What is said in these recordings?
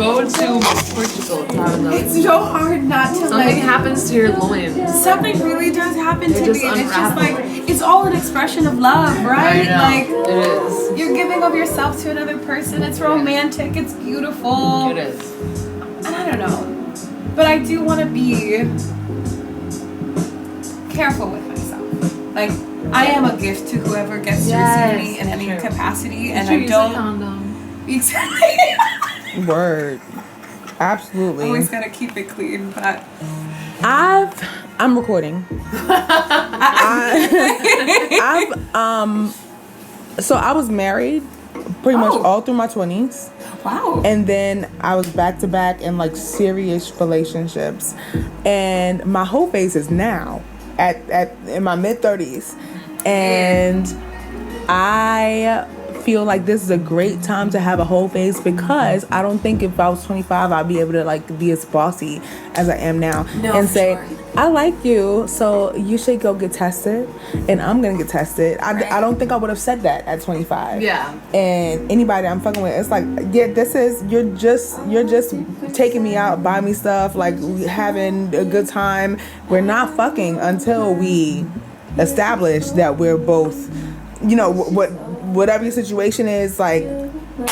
go to Portugal, Tabitha. It's so hard not to Something happens to your loins. Something really does happen to me, just and it's just unravel. like it's all an expression of love, right? I know. Like It is. you're giving of yourself to another person. It's romantic. It's beautiful. It is. And I don't know, but I do want to be careful with myself. Like I am a gift to whoever gets to receive me in any capacity, and I don't. Condom. Exactly. Word. Absolutely. Always gotta keep it clean, but I'm recording. So I was married pretty much all through my 20s. Wow. And then I was back to back in like serious relationships. And my whole phase is now in my mid 30s. And I feel like this is a great time to have a whole phase because I don't think if I was 25 I'd be able to like be as bossy as I am now and say I like you, so you should go get tested and I'm gonna get tested. I don't think I would have said that at 25. Yeah. And anybody I'm fucking with, it's like, yeah, you're just taking me out, buying me stuff, like having a good time. We're not fucking until we establish that we're both, you know, whatever your situation is, like,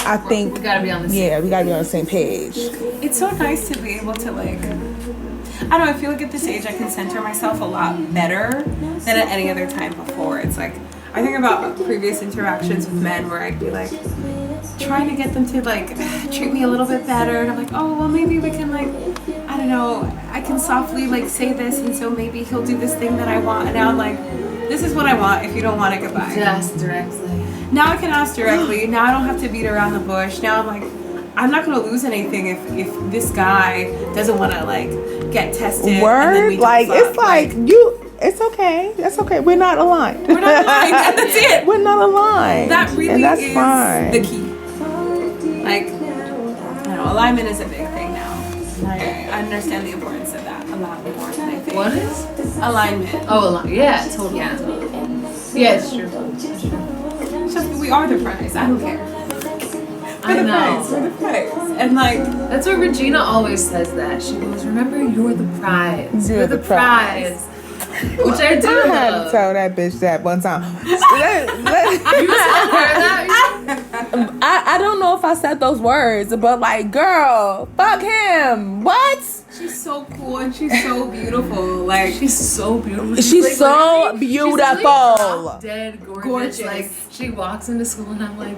I think we gotta be on the same we gotta be on the same page. It's so nice to be able to like, I don't know, I feel like at this age I can center myself a lot better than at any other time before. It's like, I think about previous interactions with men where I'd be like, trying to get them to like treat me a little bit better, and I'm like, oh well, maybe we can like, I don't know, I can softly like say this, and so maybe he'll do this thing that I want, and now I'm like, this is what I want. If you don't want it, goodbye. Just directly. Now I can ask directly. Now I don't have to beat around the bush. Now I'm like, I'm not gonna lose anything if this guy doesn't want to like get tested. Word, and then we like fuck. it's like you. It's okay. That's okay. We're not aligned. We're not aligned. That's it. We're not aligned. That really and that's is fine. the key. Like, I don't know, alignment is a big thing now. I understand the importance of that a lot more than I think. What is? Alignment. Oh, yeah, totally. Yeah. Yeah, it's true. It's just, we are the prize. I don't care. I We're the know. prize. We're the prize. And like, That's what Regina always says that. She goes, remember, you're the prize. You're the prize. Which I do I had to love. tell that bitch that one time. You told her that? I don't know if I said those words, but like, girl, fuck him. What? she's so cool and she's so beautiful. Like, She's so beautiful. She's like, so literally- beautiful. She's like drop dead gorgeous. Gorgeous. Like, she walks into school and I'm like...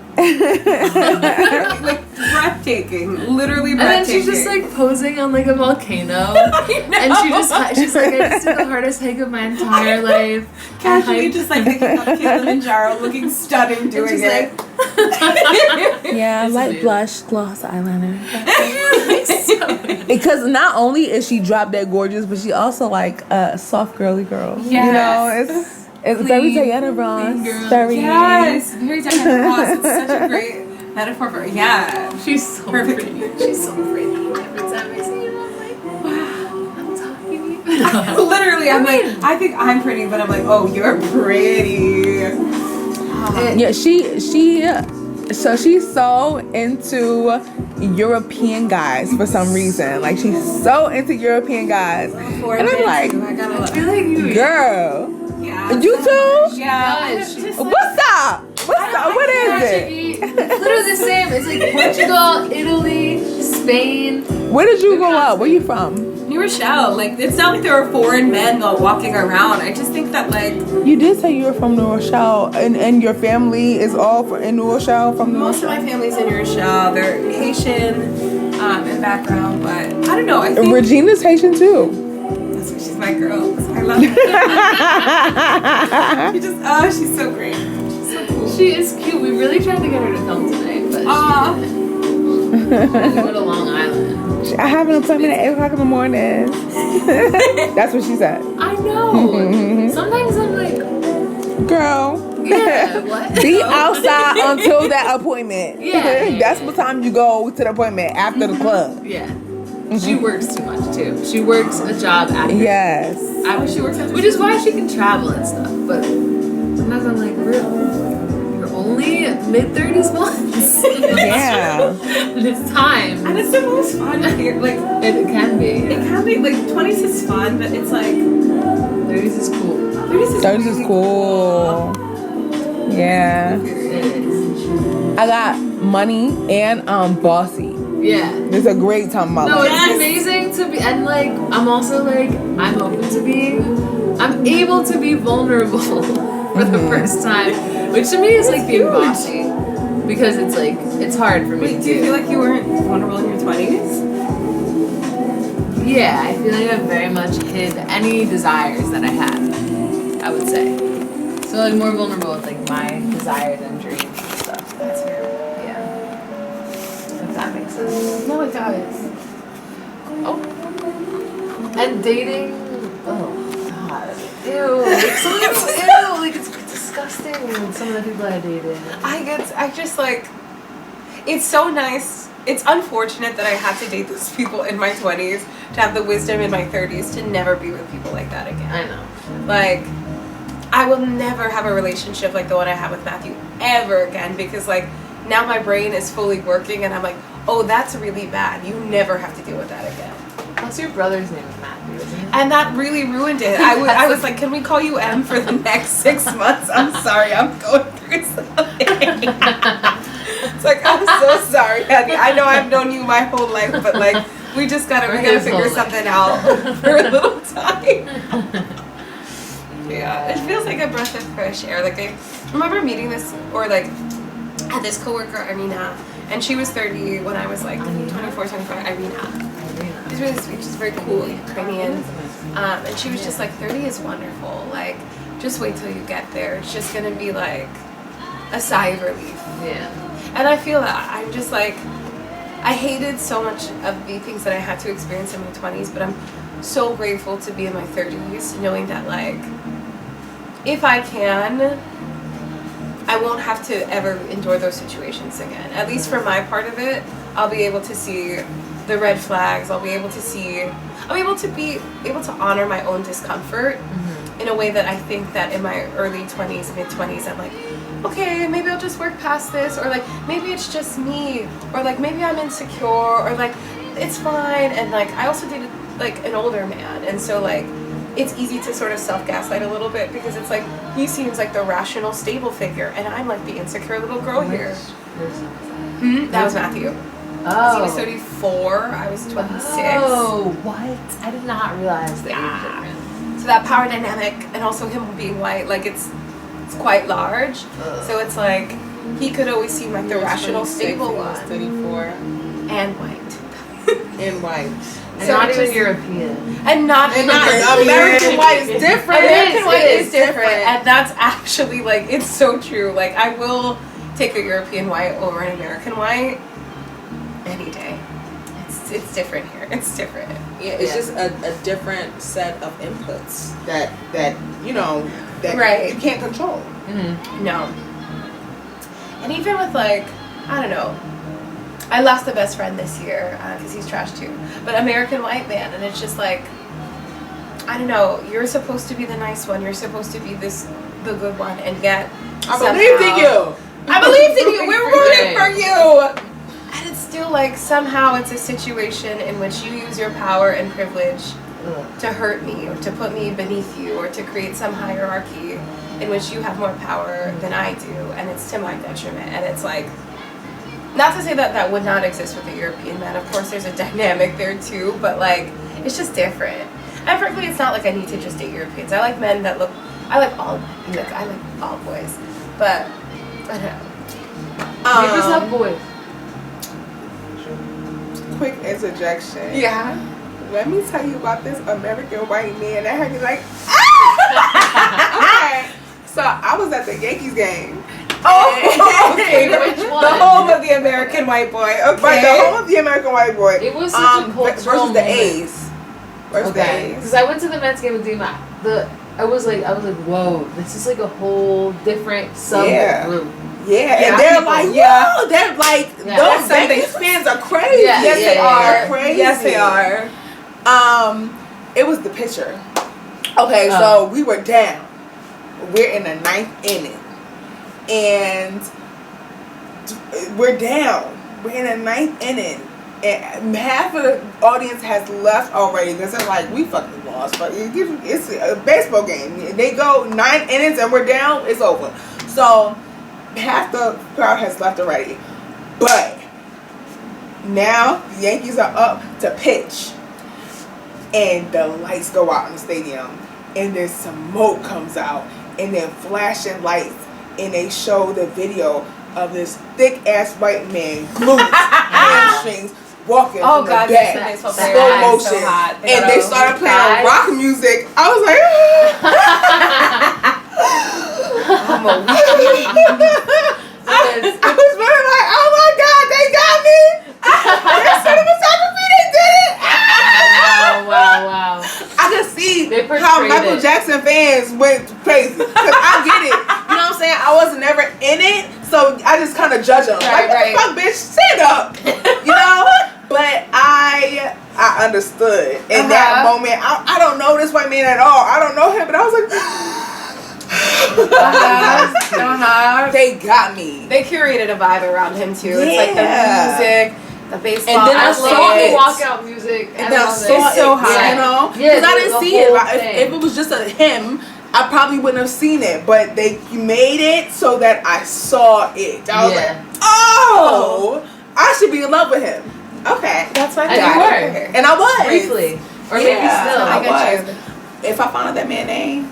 like breathtaking. Literally And then breathtaking. she's just like posing on like a volcano. And she's like, I just did the hardest hike of my entire life. casually just like picking up Kilimanjaro, looking stunning doing she's it. Yeah, This is light weird. blush, gloss, eyeliner. Because not only is she drop dead gorgeous, but she also like a soft girly girl. Yes. You know, it's very Diana Ross. clean girl. Very Yes, very Diana Ross. It's such a great metaphor for She's so Perfect. pretty. She's so pretty. Every time I see her, I'm like, wow, I'm talking to you. Literally, I'm like, I think I'm pretty, but I'm like, oh, you're pretty. Yeah, so she's so into European guys for some reason. Like she's so into European guys. And I'm like, I gotta I love feel like you. girl, yeah. you too? Yeah. Yes, she's What's up? What's up? What is it? literally the same. It's like Portugal, Italy, Spain. Where did you grow up? Where you from? New Rochelle. Like, it's not like there were foreign men though walking around. I just think that like You did say you were from New Rochelle, and your family is all in New Rochelle from New most of Rochelle? my family's in New Rochelle. They're Haitian in background, but I don't know. I think Regina's Haitian too. that's why she's my girl. I love her. She's so great. She's so cool. She is cute. We really tried to get her to come tonight, but Aw. we go to Long Island. I have an appointment at 8 o'clock in the morning. That's what she said. I know. Sometimes I'm like, Girl, yeah, what? be outside until that appointment. Yeah. That's what time you go to the appointment, after the club. Yeah. She works too much too. She works a job after. Yes. She works after Which is why she can travel and stuff. But sometimes I'm like, really? You're only mid-30s once. Yeah. And it's time. And it's the most fun here. Like, It can be. it can be, like, 20s is fun, but it's like, 30s is cool. 30s is 30s is really cool. Yeah. It is. I got money and bossy. Yeah. It's a great time in my No, life. it's amazing to be, and like, I'm also like, I'm open to being, I'm able to be vulnerable for the first time, which to me is like being bossy, because it's like, it's hard for me Wait, to do you feel like you weren't vulnerable in your 20s? Yeah, I feel like I very much hid any desires that I had, I would say. So like more vulnerable with like my desires and dreams and stuff. That's fair. Yeah. If that makes sense. No, it does. Oh. And dating. Oh God. Ew. Like some of the ew. Like it's disgusting. Some of the people I dated. I just like, it's so nice. It's unfortunate that I had to date those people in my 20s to have the wisdom in my 30s to never be with people like that again. I know. Like, I will never have a relationship like the one I had with Matthew ever again, because like now my brain is fully working and I'm like, oh, that's really bad. You never have to deal with that again. What's your brother's name? Matthew, isn't it? And that really ruined it. I was like, can we call you M for the next 6 months? I'm sorry, I'm going through something. It's like, I'm so sorry, honey. I know I've known you my whole life, but like, we gotta his figure whole something out for a little time. Yeah, it feels like a breath of fresh air. Like, I remember meeting this, or like, I had this coworker, Irina, and she was 30 when I was like 24, 25. Irina. She's really sweet. She's very cool, Ukrainian. And she was just like, 30 is wonderful. Like, just wait till you get there. It's just gonna be like a sigh of relief. Yeah. And I feel that. I'm just like, I hated so much of the things that I had to experience in my 20s, but I'm so grateful to be in my 30s, knowing that like, if I can, I won't have to ever endure those situations again. At least for my part of it, I'll be able to see the red flags. I'll be able to be able to honor my own discomfort in a way that I think that in my early 20s, mid 20s, I'm like, okay, maybe I'll just work past this, or like maybe it's just me, or like maybe I'm insecure, or like it's fine. And like I also dated like an older man, and so like it's easy to sort of self-gaslight a little bit, because it's like he seems like the rational, stable figure, and I'm like the insecure little girl here. That was Matthew. Oh. He was 34, I was 26. Oh, what? I did not realize the age difference. So that power dynamic, and also him being white, like it's quite large. So it's like he could always seem like the rational, stable one. 34. And white. And white. And So not it's even just- European. And not American white is different. American white it is is different, different. and that's actually like, it's so true. Like, I will take a European white over an American white any day. It's different here. It's different. Yeah, it's Yeah. just a different set of inputs. that you know that Right. you can't control. No. And even with like, I don't know, I lost a best friend this year because he's trash too. But American white man, and it's just like, I don't know, you're supposed to be the nice one. You're supposed to be the good one, and yet I believed in you. I believed in you. We're rooting for you. And it's still like, somehow it's a situation in which you use your power and privilege to hurt me, or to put me beneath you, or to create some hierarchy in which you have more power than I do, and it's to my detriment. And it's like, not to say that that would not exist with a European man. Of course, there's a dynamic there too, but like, it's just different. And frankly, it's not like I need to just date Europeans. I like men that look, I like all men. Like, I like all boys. But, I don't know. Neighbors love boys. Quick interjection. Yeah. Let me tell you about this American white man that had me like, ah! Okay. So I was at the Yankees game. Oh, okay. Which one? The home of the American white boy. Okay. Right, the home of the American white boy. It was such a cultural versus the moment. A's. Versus the Okay, A's. because I went to the Mets game with Dima. I was like, whoa, this is like a whole different Yeah. subgroup. Yeah, and Yeah, they're people, like, yeah. whoa, they're like, Yeah. those That's Yankees fans are crazy. Yeah, Yes, they yeah, are. They're crazy. Yes, they are. It was the pitcher. Okay, Oh. so we were down. We're in the 9th inning. and we're down. We're in the 9th inning. And half of the audience has left already because they're like, we fucking lost. But it's a baseball game. They go 9 innings and we're down, it's over. So half the crowd has left already. But now the Yankees are up to pitch. And the lights go out in the stadium. And then smoke comes out. And then flashing lights. And they show the video of this thick ass white man glued hamstrings walking from the back, slow motion, and they started playing rock music. I was like, I was really like, oh my god, they got me! They cinematography, they did it! Wow. I could see how Michael Jackson fans went crazy because I get it. You know what I'm saying? I was never in it, so I just kind of judge them. Like, what the fuck, bitch? Stand up, you know? But I understood in that moment. I don't know this white man at all. I don't know him, but I was like, they got me. They curated a vibe around him too. It's like the music, the baseball. And then I saw the walkout music. And it's so high, you know? Because I didn't see it. If it was just a him, I probably wouldn't have seen it. But they made it so that I saw it. I was like, oh, I should be in love with him. Okay. That's my and you were. And I was. Briefly. Or maybe still. I was. If I found out that man's name.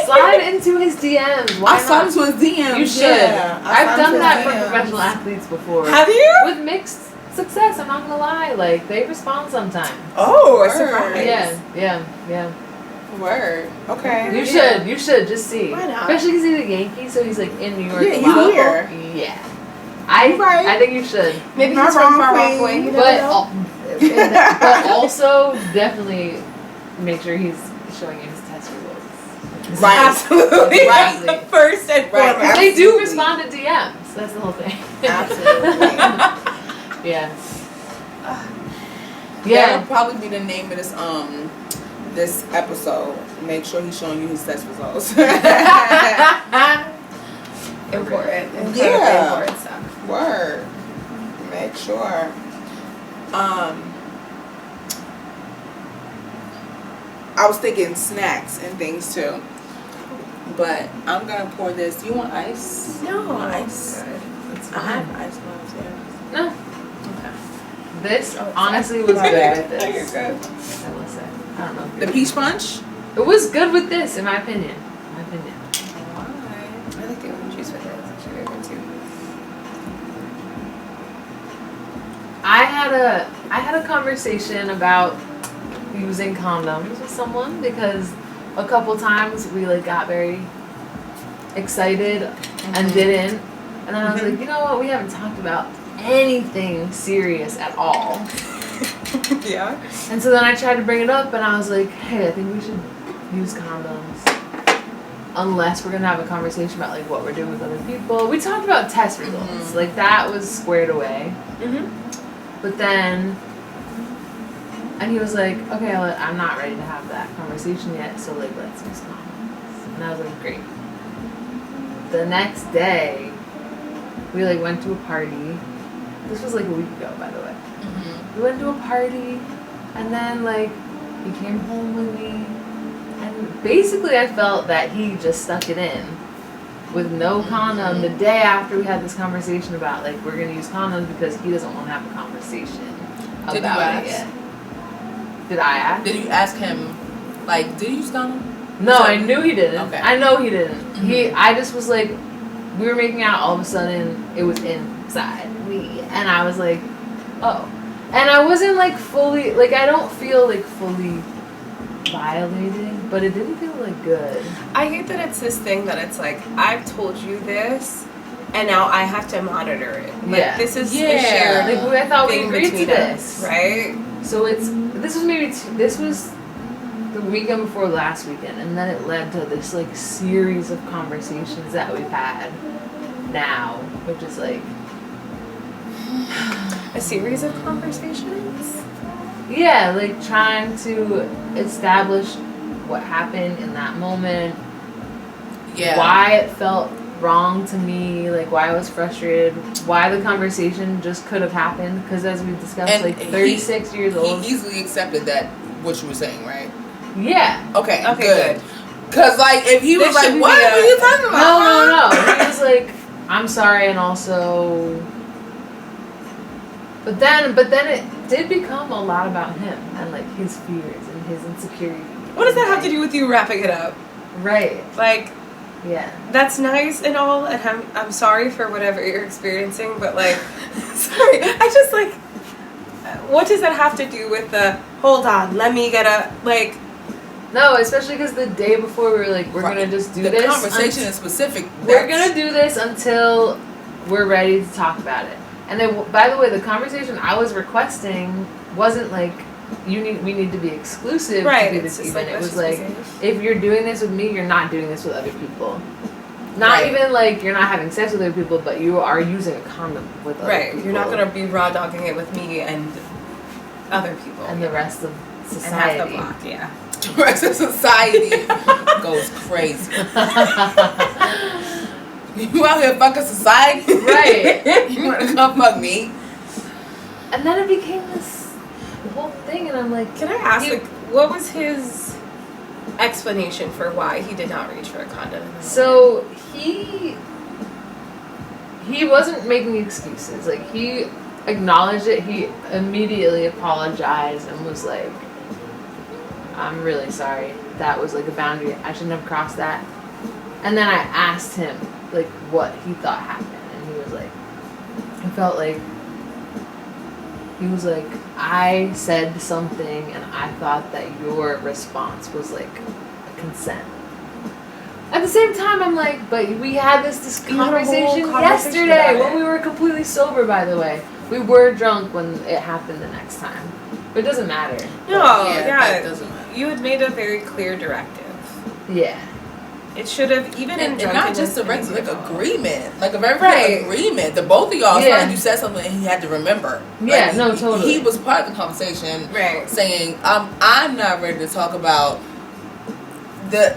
Slide into his DMs. Why I saw into his DMs. You should. Yeah, I've done that for professional athletes before. Have you? With mixed success, I'm not gonna lie. Like, they respond sometimes. Oh, a surprise. Yeah. Word. Okay. You should just see. Why not? Especially because he's a Yankee, so he's like in New York. Yeah, he's here. Yeah. I think you should. Maybe he's from far off way. But also definitely make sure he's showing you his test results. Right. Absolutely. Right. First and foremost. Because they do respond to DMs. That's the whole thing. Absolutely. Yeah. That would probably be the name of this episode. Make sure he's showing you his test results. Important. Yeah. Important stuff. Word. Make sure. I was thinking snacks and things too. But I'm gonna pour this. Do you want ice? No. You want ice? It's I have fine. ice downstairs. No. This honestly was good with this. You're good. I will say. I don't know. The peach punch? It was good with this, in my opinion. I like the orange juice with it. It's actually very good too. I had a conversation about using condoms with someone because a couple times we got very excited and didn't, and then I was like, you know what, we haven't talked about anything serious at all. Yeah. And so then I tried to bring it up and I was like, hey, I think we should use condoms unless we're gonna have a conversation about what we're doing with other people. We talked about test results, that was squared away. But then, and he was like, okay, I'm not ready to have that conversation yet, so let's use condoms. And I was like, great. The next day, we went to a party. This was a week ago, by the way. We went to a party, and then he came home with me, and basically I felt that he just stuck it in with no condom the day after we had this conversation about we're gonna use condoms because he doesn't want to have a conversation about it yet. Did I ask? Did you ask him, did you use condom? No, I knew he didn't. Okay. I know he didn't. I just was we were making out, all of a sudden it was inside me, and I was like, oh. And I wasn't fully, I don't feel fully violated, but it didn't feel good. I hate that it's this thing that it's I've told you this, and now I have to monitor it. This is a shared I thought we thing agreed to between this. us, right? So this was the weekend before last weekend, and then it led to this series of conversations that we've had now, which is a series of conversations? Yeah, trying to establish what happened in that moment. Yeah. Why it felt wrong to me, like why I was frustrated, why the conversation just could have happened. Because as we discussed, And like 36 years old. He easily accepted that what you were saying, right? Yeah. Okay, Okay, good. Because like if he was This like, shouldn't what be are you talking about? No. He was like, I'm sorry, and also. But then it did become a lot about him and like his fears and his insecurities. What does that have to do with you wrapping it up? Right. Like, Yeah. that's nice and all, and I'm sorry for whatever you're experiencing, but like, sorry, I just like, what does that have to do with the, hold on, let me get a, like. No, especially because the day before we were like, we're going to just do this. The conversation is specific. We're going to do this until we're ready to talk about it. And then, by the way, the conversation I was requesting wasn't like, we need to be exclusive Right, to do it's this just even. like, It was let's like, just be safe. if you're doing this with me, you're not doing this with other people. Not Right. even like you're not having sex with other people, but you are using a condom with other Right, people. you're not gonna be raw dogging it with me and other people. And the rest of and society. half the block, yeah. The rest of society goes crazy. You out here fucking society? Right. You wanna come fuck me? And then it became this whole thing, and I'm like, Can I ask, he- like, what was his explanation for why he did not reach for a condom? So he wasn't making excuses. Like he acknowledged it. He immediately apologized and was like, "I'm really sorry. That was like a boundary. I shouldn't have crossed that." And then I asked him like what he thought happened, and he was like, "I felt like." He was like, I said something and I thought that your response was like a consent. At the same time, I'm like, but we had this You had a whole conversation conversation yesterday about when it. we were completely sober, by the way. We were drunk when it happened the next time. But it doesn't matter. No, Yeah, yeah, that doesn't matter. you had made a very clear directive. Yeah. It should have, even in And not just a drunkenness, regular it was agreement, like a very Right. clear agreement. The both of y'all, it's Yeah. not like you said something and he had to remember. Yeah, Like, no, he- totally. He was part of the conversation, Right. saying, "I'm not ready to talk about the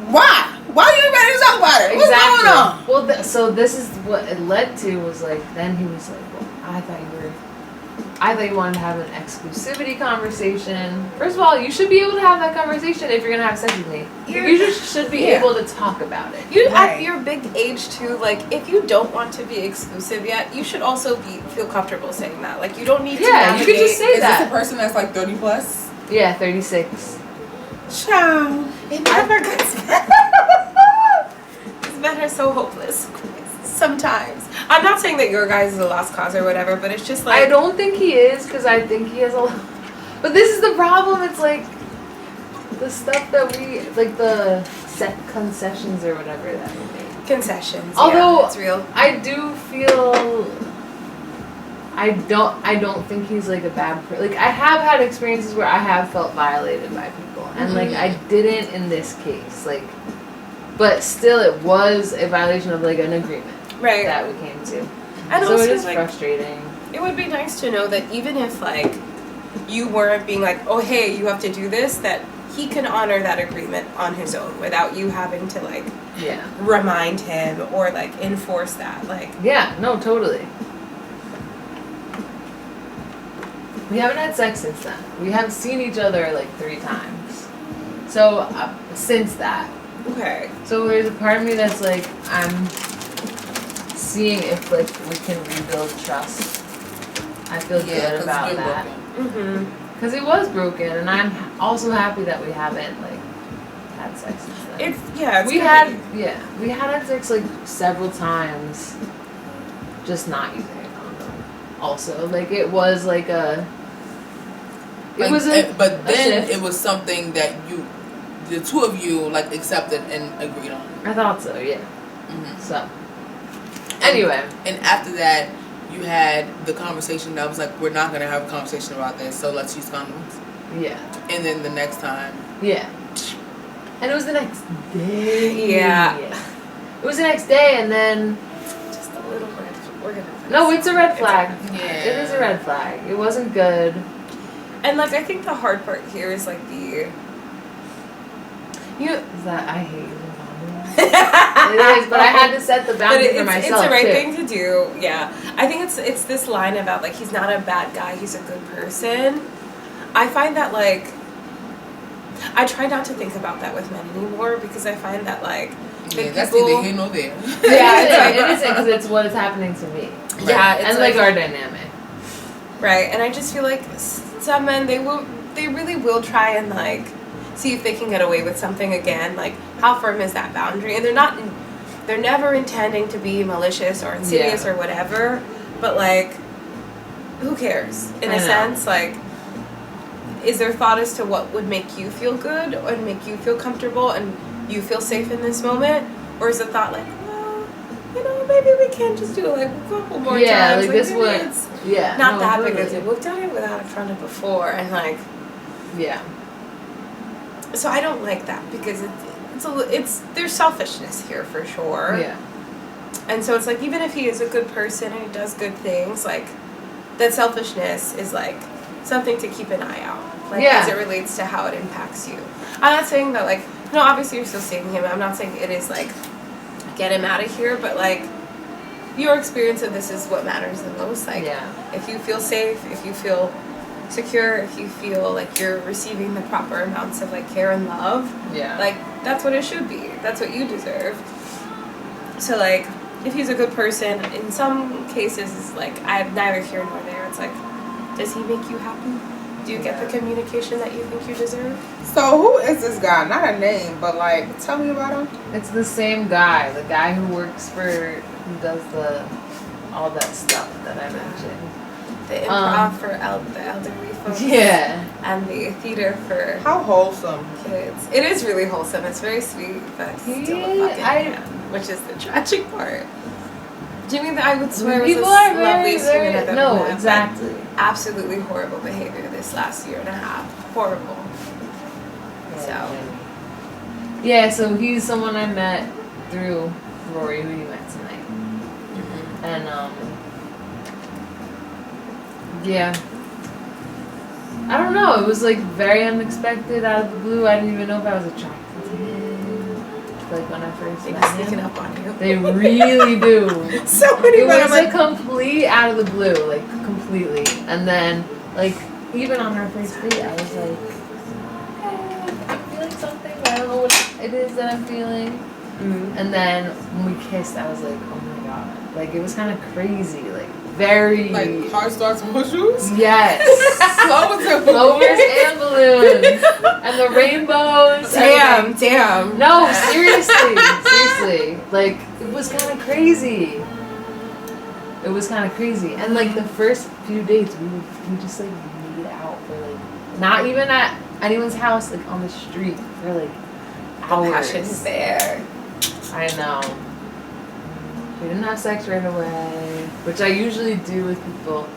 why. Why are you ready to talk about it? What's going on?" Well, so this is what it led to was like, then he was like, well, I thought you wanted to have an exclusivity conversation. First of all, you should be able to have that conversation if you're going to have sex with me. You just should be Yeah. able to talk about it. You Right. at your big age too, like if you don't want to be exclusive yet, you should also feel comfortable saying that. Like you don't need to Yeah, you could navigate. just say Is that. this a person that's like 30 plus? Yeah, 36. Child, it never gets better. It's better so hopeless. Sometimes. I'm not saying that your guys is a lost cause or whatever, but it's just like I don't think he is because I think he has a lot. But this is the problem. It's like the stuff that we, like the set concessions or whatever that we make. concessions. Although yeah, it's real. I do feel I don't think he's like a bad person. Like I have had experiences where I have felt violated by people, and like I didn't in this case. Like, but still, it was a violation of like an agreement Right. that we came to. And So also, it is like, frustrating. it would be nice to know that even if like you weren't being like, oh hey, you have to do this, that he can honor that agreement on his own without you having to like Yeah. remind him or like enforce that. Like Yeah. No. Totally. We haven't had sex since then. We have seen each other like 3 times. So since that. okay. So there's a part of me that's like, I'm seeing if like we can rebuild trust. I feel good about that. Mm-hmm. Because it was broken, and I'm also happy that we haven't like had sex since then. It's we had sex like several times, just not using a condom. Also, like it was like a. It was a. But then shift. it was something that the two of you like accepted and agreed on. I thought so, yeah. Mm-hmm. So. Anyway. And after that, you had the conversation that was like, we're not going to have a conversation about this, so let's use condoms. Yeah. And then the next time. Yeah. And it was the next day. Yeah. It was the next day, and then. Just a little red. We're gonna. No, it's a red flag. Yeah. It is a red flag. It wasn't good. And like I think the hard part here is like the. Is that I hate using condoms. It is, but I had to set the boundary for myself. It's the right too. thing to do. Yeah, I think it's this line about like he's not a bad guy, he's a good person. I find that like I try not to think about that with men anymore because I find that like Yeah, that's people, neither here nor there. Yeah, it is because it's what is happening to me. Yeah, it's and like our dynamic. Right, and I just feel like some men they really will try and like see if they can get away with something again. Like how firm is that boundary? And they're never intending to be malicious or insidious or whatever. But like, who cares? In a sense, like, is there thought as to what would make you feel good and make you feel comfortable and you feel safe in this moment, or is the thought like, well, you know, maybe we can just do it like a couple more times. Like this maybe one. it's Yeah. not that big a deal. We've done it without a front of before, and like. Yeah. So I don't like that because it's there's selfishness here for sure. Yeah. And so it's like even if he is a good person and he does good things, like that selfishness is like something to keep an eye out. Like as it relates to how it impacts you. I'm not saying that like no, obviously you're still seeing him. I'm not saying it is like get him out of here, but like your experience of this is what matters the most. Like if you feel safe, if you feel secure, if you feel like you're receiving the proper amounts of like care and love, like that's what it should be. That's what you deserve. So like if he's a good person, in some cases it's like I'm neither here nor there. It's like, does he make you happy? Do you get the communication that you think you deserve? So who is this guy? Not a name, but like tell me about him. It's the same guy, the guy who works who does all that stuff that I mentioned. The improv for the elderly folks. Yeah. And the theater for How wholesome. kids. It is really wholesome. It's very sweet, but still a fucking man, which is the tragic part. Jimmy, I would swear, was the loveliest human I've ever met. Exactly. Absolutely horrible behavior this last year and a half. Horrible. So he's someone I met through Rory, who you met tonight. And I don't know, it was like very unexpected, out of the blue. I didn't even know if I was attracted to him, like when I first met him. Sneaking up on you. They really do. So many It was women. a complete out of the blue, like completely. And then like even on our first date I was like, I'm feeling something, but I don't know what it is that I'm feeling. And then when we kissed I was like, oh my god, like it was kind of crazy, like very Like heart starts with shoes? yes. Flowers and Flowers and balloons and the rainbows. Damn. No, seriously. Like it was kind of crazy. And like the first few dates we just like made out for like not even at anyone's house, like on the street for like hours. The passion's there. I know. We didn't have sex right away, which I usually do with people.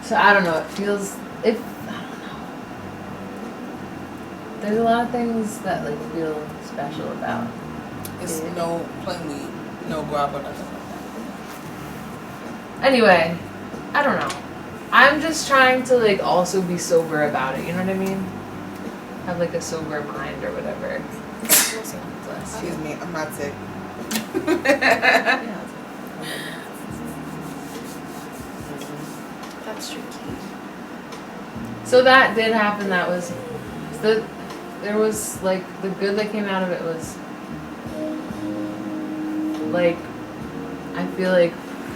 So I don't know. I don't know. There's a lot of things that like feel special about. It's no plain weed, no grab or nothing like that. Anyway, I don't know. I'm just trying to like also be sober about it. You know what I mean? Have like a sober mind or whatever. Excuse me, I'm not sick. That's tricky. So that did happen. That was there was like the good that came out of it was like I feel like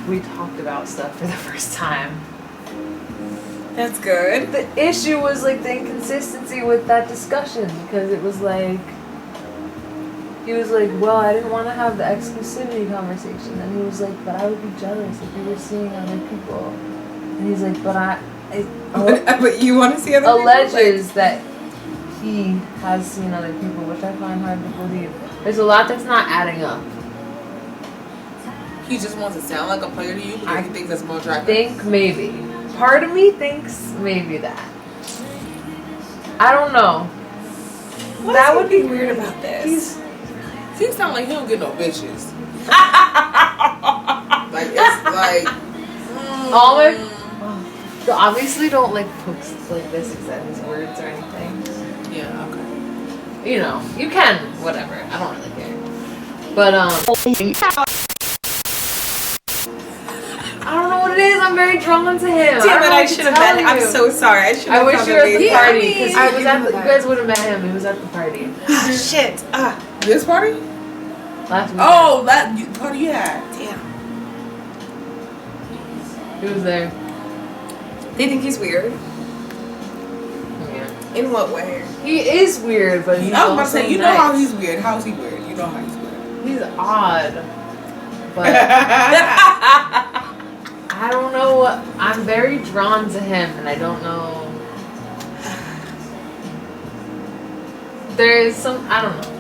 we talked about stuff for the first time. That's good. The issue was like the inconsistency with that discussion because it was like he was like, well, I didn't want to have the exclusivity conversation, and he was like, but I would be jealous if you were seeing other people, and he's like, but But you want to see other alleges that he has seen other people, which I find hard to believe. There's a lot that's not adding up. He just wants to sound like a player to you because he thinks that's more I attractive. think maybe. Part of me thinks maybe that. I don't know. That would be weird about this. He sound like he don't get no bitches. Like it's like obviously don't like post like this except his words or anything. yeah, okay. You know, you can, whatever. I don't really care. But I don't know what it is. I'm very drawn to him. Damn it, I should should have met him. I'm so sorry. I should have I wish you were at the party because I I was at. You guys would have met him. He was at the party Ah, shit. This party? last week. Oh, that party you had. Damn. He was there. They think he's weird. Yeah. In what way? He is weird, but he's I was about to also say, you know nice. how he's weird. How is he weird? You know how he's weird. He's odd, but I don't know what. I'm very drawn to him, and I don't know. There is some. I don't know.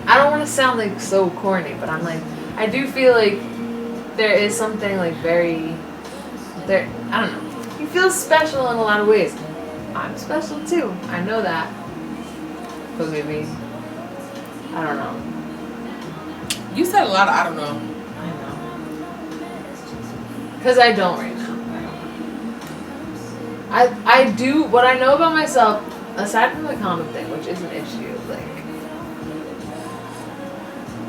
I don't want to sound like so corny, but I'm like, I do feel like there is something like very. There. I don't know. He feels special in a lot of ways. I'm special too. I know that. But maybe. I don't know. You said a lot of I don't know. I know. Because I don't right now. I do, what I know about myself, aside from the condom thing, which is an issue, like,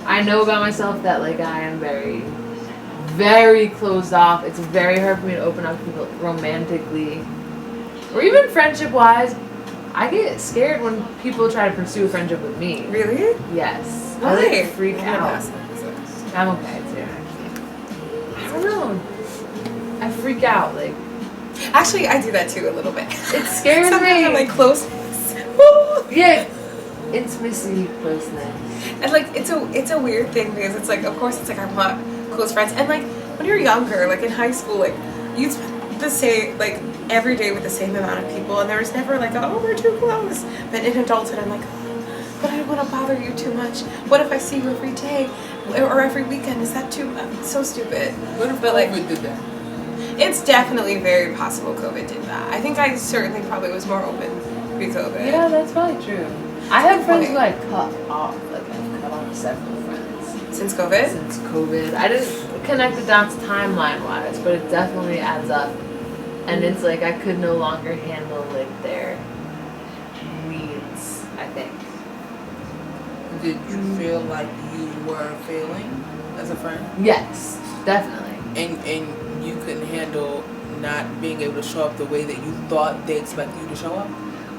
I know about myself that, like, I am very, very closed off. It's very hard for me to open up to people romantically. Or even friendship-wise. I get scared when people try to pursue a friendship with me. Really? Yes. Why? I like freak Yeah, out. that's opposite. I'm okay too, actually. I don't know. I freak out, like, Actually, I do that too a little bit. it scares Sometimes me. I'm like close. Woo! Yeah, intimacy, closeness. And like it's a weird thing because it's like, of course, it's like I want close friends, and like when you're younger, like in high school, like you'd spend the same like every day with the same amount of people, and there was never like, oh, we're too close. But in adulthood, I'm like, but I don't want to bother you too much. What if I see you every day or every weekend? Is that too so stupid? What if But, like, COVID did that? It's definitely very possible COVID did that. I think I certainly probably was more open pre-COVID. Yeah, that's probably true. I have friends who I cut off, like I've cut off several friends Since COVID? since COVID. I didn't connect the dots timeline-wise, but it definitely adds up. And it's like I could no longer handle like their needs, I think. Did you feel like you were failing as a friend? Yes, definitely. And you couldn't handle not being able to show up the way that you thought they expected you to show up?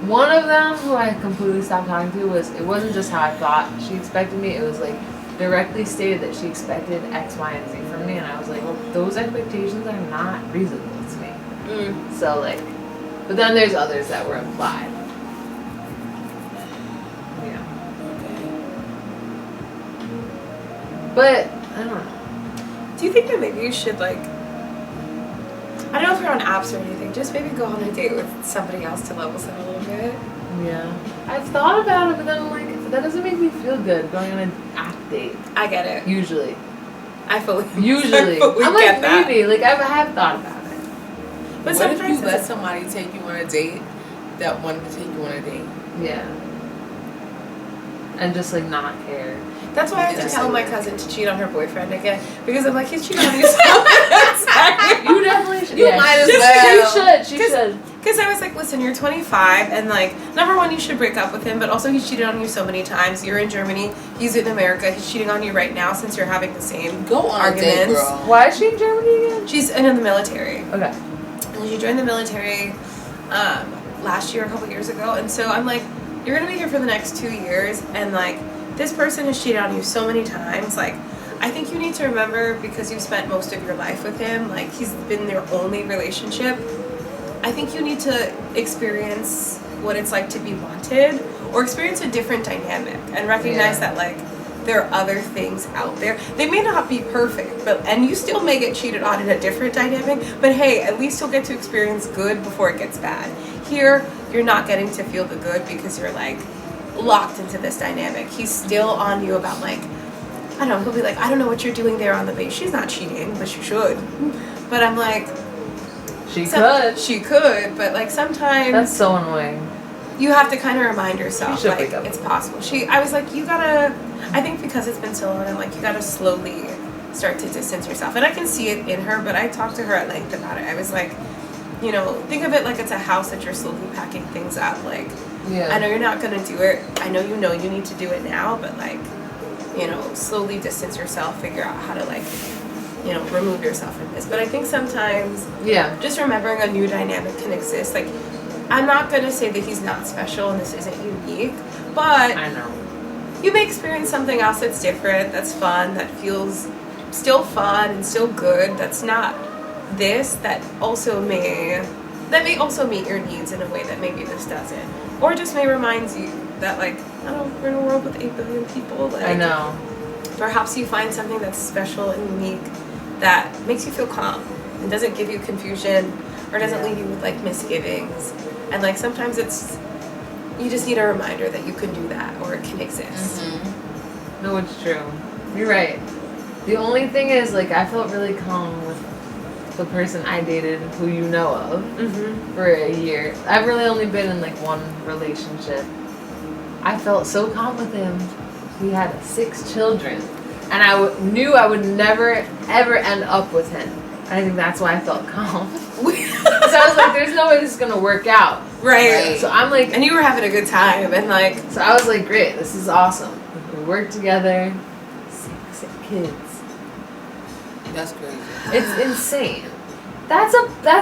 One of them who I completely stopped talking to it wasn't just how I thought she expected me, it was like directly stated that she expected X, Y, and Z from me, and I was like, well, those expectations are not reasonable to me. So like, but then there's others that were implied. Yeah. But, I don't know. Do you think that maybe you should like, I don't know if you're on apps or anything, just maybe go on a date with somebody else to level set a little bit? Yeah. I've thought about it, but then I'm like, that doesn't make me feel good going on an app date. I get it. Usually. I fully Usually. I fully I'm get like, that. maybe. Like, I have thought about it. But What if sometimes you let somebody take you on a date that wanted to take you on a date? Yeah. And just, like, not care. that's why I have to Yes. tell my cousin to cheat on her boyfriend again because I'm like, he's cheating on you so much. You definitely should. You might as She well. should. Because I was like, listen, you're 25, and like, number one, you should break up with him, but also he's cheated on you so many times. You're in Germany, he's in America, he's cheating on you right now since you're having the same Go on a date, arguments. girl. Why is she in Germany again? She's in the military. Okay. And she joined the military last year, a couple years ago, and so I'm like, you're gonna be here for the next 2 years, and like, this person has cheated on you so many times, like, I think you need to remember, because you've spent most of your life with him, like, he's been your only relationship, I think you need to experience what it's like to be wanted, or experience a different dynamic, and recognize that, like, there are other things out there. They may not be perfect, and you still may get cheated on in a different dynamic, but hey, at least you'll get to experience good before it gets bad. Here, you're not getting to feel the good because you're, like, locked into this dynamic. He's still on you about, like, I don't know, he'll be like, I don't know what you're doing there on the base. She's not cheating, but she should. But I'm like, She could. She could, but like sometimes That's so annoying. you have to kind of remind yourself, You should like, break up it's with possible. I was like, you gotta, I think because it's been so long, I'm like, you gotta slowly start to distance yourself. And I can see it in her, but I talked to her at length about it. I was like, you know, think of it like it's a house that you're slowly packing things up. Like, Yeah. I know you're not gonna do it. I know you need to do it now, but like, slowly distance yourself, figure out how to remove yourself from this. But I think sometimes just remembering a new dynamic can exist. Like, I'm not gonna say that he's not special and this isn't unique, but I know. You may experience something else that's different, that's fun, that feels still fun and still good, that's not this, that may also meet your needs in a way that maybe this doesn't. Or just may remind you that, like, I don't know, we're in a world with 8 billion people. Like, I know. Perhaps you find something that's special and unique that makes you feel calm and doesn't give you confusion or doesn't leave you with, like, misgivings. And, like, sometimes you just need a reminder that you can do that or it can exist. Mm-hmm. No, it's true. You're right. The only thing is, like, I felt really calm with the person I dated, who you know of, for a year. I've really only been in, like, one relationship. I felt so calm with him. He had 6 children. And I knew I would never, ever end up with him. And I think that's why I felt calm. So I was like, there's no way this is going to work out. Right. So I'm like... And you were having a good time. And, like... So I was like, great, this is awesome. We work together. 6 kids. That's crazy. It's insane. That's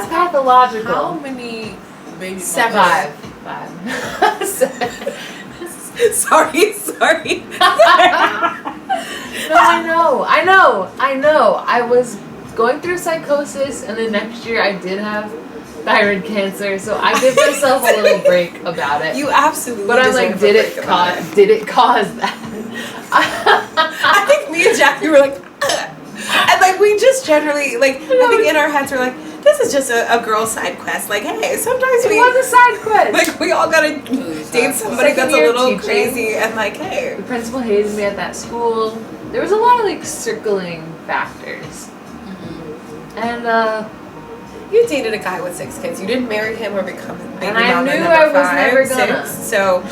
pathological. How many baby 7. mothers? 5. 7. Sorry. No, I know. I was going through psychosis, and then next year I did have thyroid cancer, so I give myself a little break about it. You absolutely. But I'm like, did it cause that? I think me and Jackie were like, ugh. And like we just generally like, I think in our heads we're like, this is just a girl side quest. Like, hey, sometimes It was a side quest. like we all gotta date somebody that's a little crazy, and like, hey. The principal hated me at that school. There was a lot of like circling factors. And you dated a guy with 6 kids. You didn't marry him or become baby and I mama knew number I was 5, never gonna. 6, so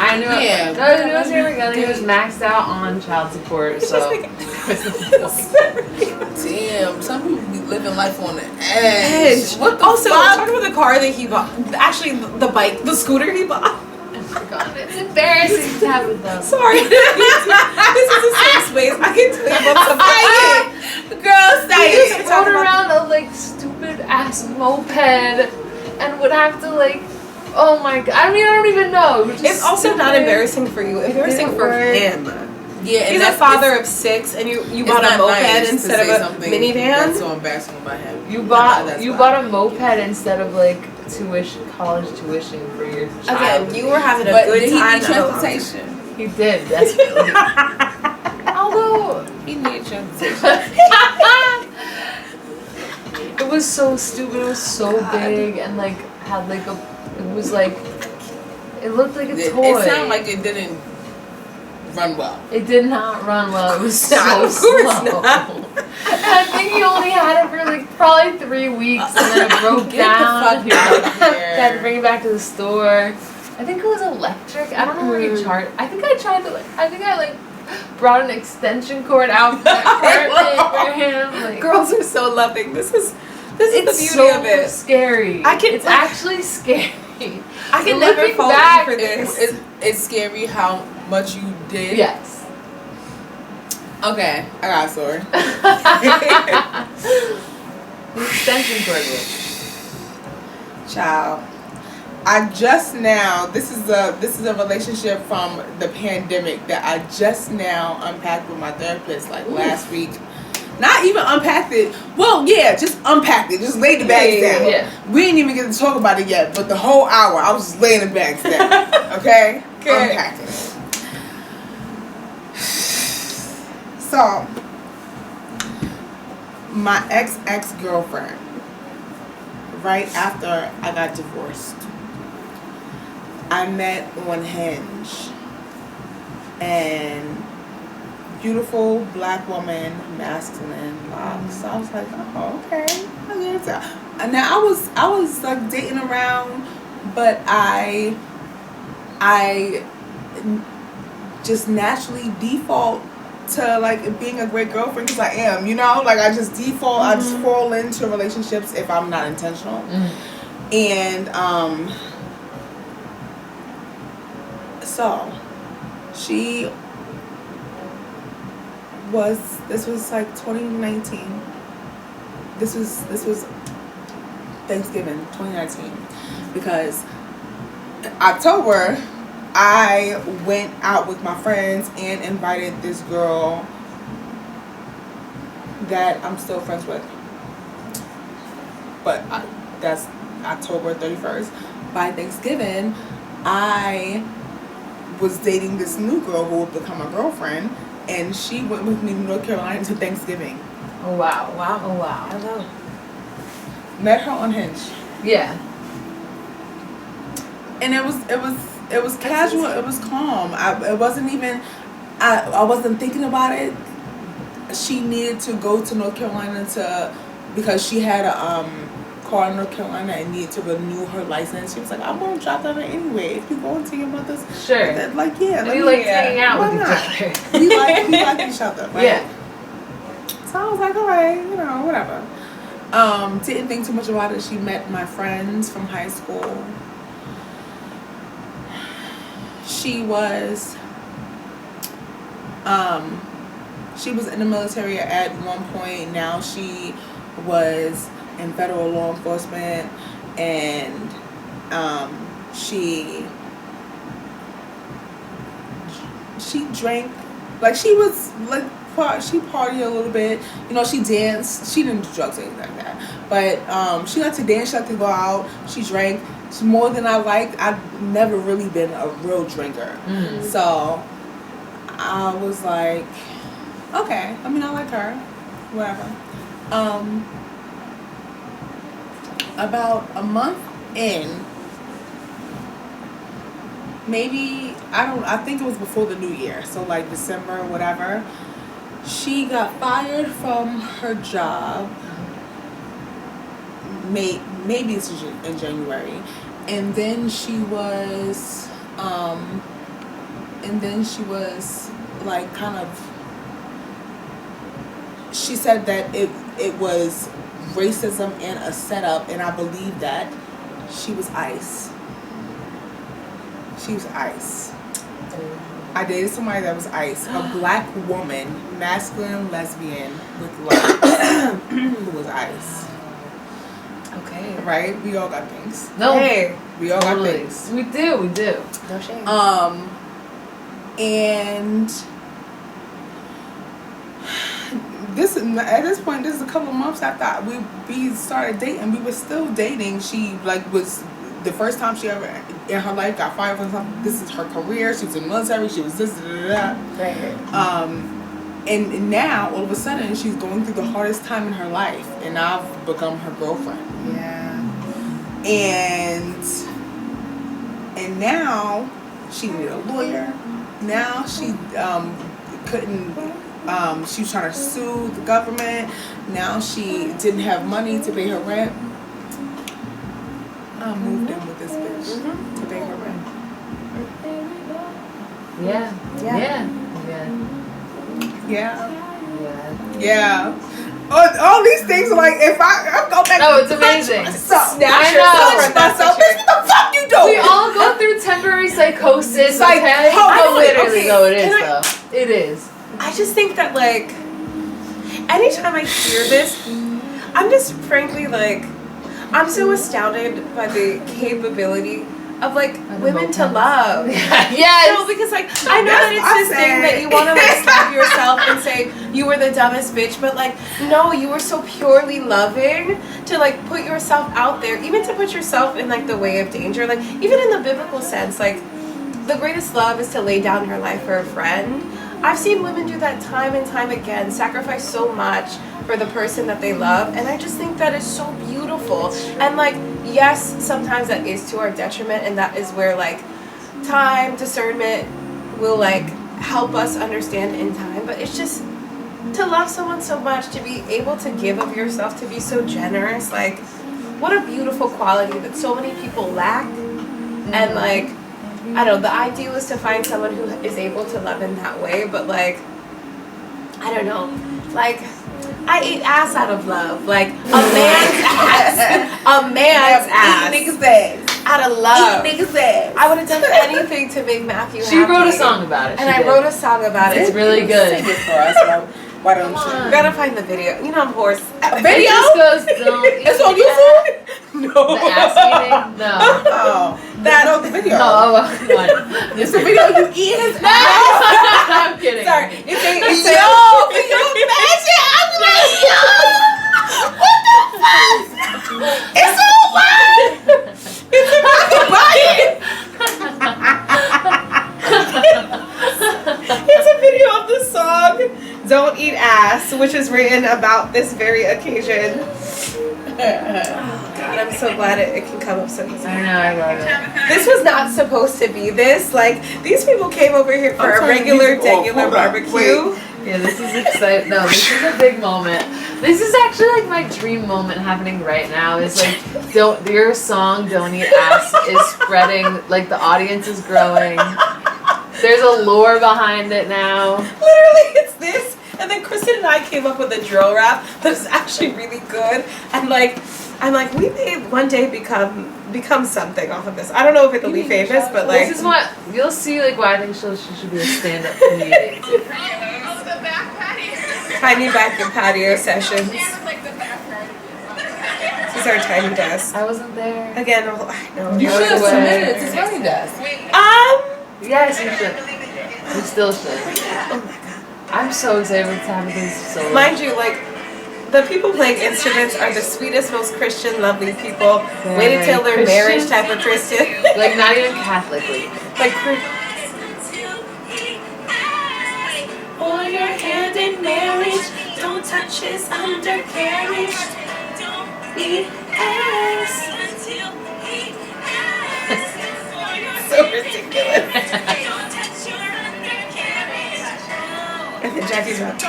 I knew Yeah. I knew I was never gonna. He was maxed out on child support, so. Damn, some people be living life on the edge. What the fuck? Talk about the car that he bought. Actually, the bike, the scooter he bought. God, it's embarrassing to have with them. Sorry. This is a safe space. I can tell you about something. Girl, I just rode around a like stupid ass moped and would have to like, oh my god. I mean, I don't even know. It's also not embarrassing for you. Embarrassing for him. Yeah, he's a father of 6, and you bought a moped instead of a minivan. That's so embarrassing about him. You bought a moped instead of like college tuition for your child. Again, you were having a good did time. He need transportation. He did, desperately. Although he needed transportation. it was so stupid. It was so big and like had like it was like it looked like a toy. It sounded like it didn't run well. It did not run well. It was so of slow. course not. And I think he only had it for like probably 3 weeks, and then it broke down. Get the fuck out of here. Had to bring it back to the store. I think it was electric. I don't know where he charged. I think I brought an extension cord out for him. Like, Girls are so loving. This is the beauty so of it. Scary. It's actually scary. I can never fall for this. It's scary how much you did. Yes. Okay, I got a story. The extension cord was. Child, I just now. This is a relationship from the pandemic that I just now unpacked with my therapist like last week. Not even unpacked it. Well, yeah, just unpacked it. Just laid the bags down. Yeah. We didn't even get to talk about it yet, but the whole hour I was just laying the bags down. Okay? Unpacking it. So, my ex-girlfriend, right after I got divorced, I met on Hinge, and beautiful black woman, masculine locks. So I was like, oh, okay. And now I was like dating around, but I just naturally default to like being a great girlfriend because I am, like I just default. I just fall into relationships if I'm not intentional. And so This was like 2019. This was Thanksgiving 2019, because October I went out with my friends and invited this girl that I'm still friends with, but that's October 31st. By Thanksgiving, I was dating this new girl who would become my girlfriend, and she went with me to North Carolina to Thanksgiving. Oh wow. Wow. Oh wow. Hello. Met her on Hinge. Yeah. And it was casual. It was calm. I wasn't thinking about it. She needed to go to North Carolina because she had a car in North Carolina and needed to renew her license. She was like, I'm gonna drop that anyway. If you go into your mother's, sure. Like yeah, we like hanging out with each other. we like each other, right? Yeah. So I was like, all right, whatever. Didn't think too much about it. She met my friends from high school. She was in the military at one point. Now she was in federal law enforcement, and she drank, like she was like she partied a little bit. She danced. She didn't do drugs or anything like that, but she liked to dance. She liked to go out. She drank. It's more than I liked. I've never really been a real drinker. So I was like, okay, I like her, whatever. About a month in, maybe, I think it was before the new year, so like December or whatever, she got fired from her job. Maybe it's in January, and then she was like kind of. She said that it was racism and a setup, and I believe that. She was ICE. She was ICE. I dated somebody that was ICE, a black woman, masculine lesbian with lights, who was ICE. Okay. Right? We all got things. No. Hey. We all got things. We do. No shame. And at this point, this is a couple of months after we started dating. We were still dating. She was the first time she ever in her life got fired from something. This is her career. She was in the military. She was this. Right. And now all of a sudden she's going through the hardest time in her life, and I've become her girlfriend. Yeah. And now she needed a lawyer. Now she couldn't. She was trying to sue the government. Now she didn't have money to pay her rent. I moved in with this bitch to pay her rent. Yeah. All these things are like, if I go back. Oh, it's amazing. Snatch I yourself know. from that Myself, bitch, picture. what the fuck you doing? We all go through temporary psychosis. Like, okay? oh, Literally, okay, though it is can I- though. It is. I just think that, like, anytime I hear this, I'm just frankly, like, I'm so astounded by the capability of, like, women to love. Yes. No, because, like, I know that it's this thing that you want to, like, slap yourself and say, you were the dumbest bitch, but, like, no, you were so purely loving to, like, put yourself out there, even to put yourself in, like, the way of danger. Like, even in the biblical sense, like, the greatest love is to lay down your life for a friend. I've seen women do that time and time again, sacrifice so much for the person that they love, and I just think that is so beautiful. And, like, yes, sometimes that is to our detriment, and that is where, like, time, discernment will, like, help us understand in time, but it's just to love someone so much, to be able to give of yourself, to be so generous, like, what a beautiful quality that so many people lack. And, like, I don't know, the ideal is to find someone who is able to love in that way, but, like, I don't know, like, I ate ass out of love, like, a man's ass, a man's ass. Niggas' ass. out of love. Eat niggas' ass. I would have done anything to make Matthew happy. She wrote a song about it. And She I did. wrote a song about it. It's really good. Sing it for us, bro. Why don't you? We gotta find the video. You know I'm hoarse. Video? It just goes, don't eat It's on YouTube? No. the ass eating. No. Oh. That- No, the video. No, what? It's the video you eat his ass. I'm kidding. Sorry. It's a, Yo, can you imagine? I'm like, yo, what the fuck? It's online. It's a fucking buy it. It's a video of the song "Don't Eat Ass," which is written about this very occasion. God, I'm so glad it can come up so easy. I know, I love it. This was not supposed to be this. Like, these people came over here for I'm a turning regular, these off. degular Hold on. barbecue. Yeah, this is exciting. No, this is a big moment. This is actually like my dream moment happening right now. Is like, your song "Don't Eat Ass" is spreading. Like the audience is growing. There's a lore behind it now. Literally, it's this. And then Kristen and I came up with a drill rap that is actually really good. And like, I'm like, we may one day become something off of this. I don't know if it'll be famous, but like, This is what you'll see. Like why I think she should be a stand-up comedian. tiny back and patio sessions. This is our tiny desk. I wasn't there. Again, I know. You I should have was away. submitted it to Tony Desk. Yes, you should. You still should. Oh my God. I'm so excited to have this solo. Mind you, like, the people playing instruments are the sweetest, most Christian, lovely people. They're Wait until very they're marriage Christian. type of Christian. Like not even Catholically. Like, for your hand in marriage, don't touch his undercarriage. Don't eat ass. So ridiculous. And then Jackie's like,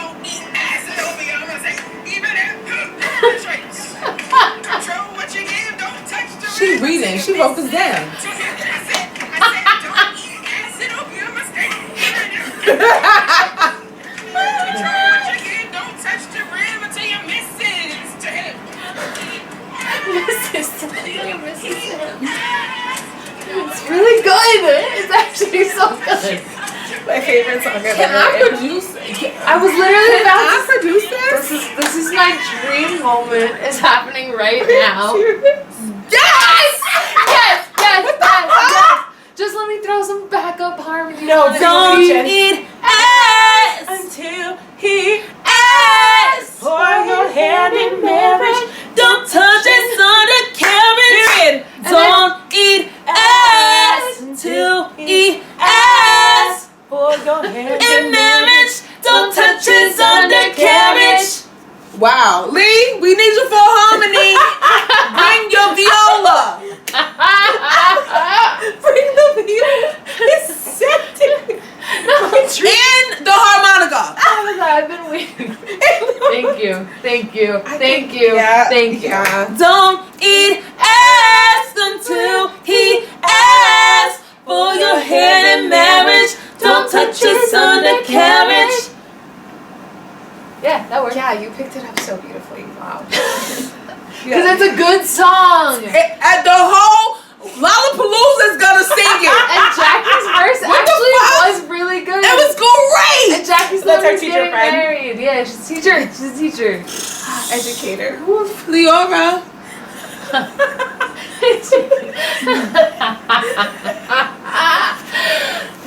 She reading. She wrote this down. It's really good. It's actually so good. my favorite song I've Can ever I written. produce? I was literally about I to. produce this? This is my dream moment. It's happening right now. Yes! Yes, yes, yes. Just let me throw some backup harmony. No, on it. don't eat ass until he asks for your hand in marriage. Don't touch his undercarriage. Period. Don't eat ass until he asks For your hand in marriage. Don't touch his undercarriage. Wow, Lee, we need you for harmony. Bring your viola. Bring the viola. It's septic. And the harmonica. I've been waiting. Thank you. Thank you. Thank you. Yeah, Thank you. yeah. Don't eat ass until he asks for your hand in marriage. Don't touch his undercarriage. Yeah, that works. Yeah, you picked it up so beautifully. Wow. Because it's a good song. At the whole Lollapalooza is gonna sing it. And Jackie's verse What the actually fuck? was really good. It was great. And Jackie's That's our daughter's teacher getting friend. married. Yeah, she's a teacher. She's a teacher. Educator. Leora.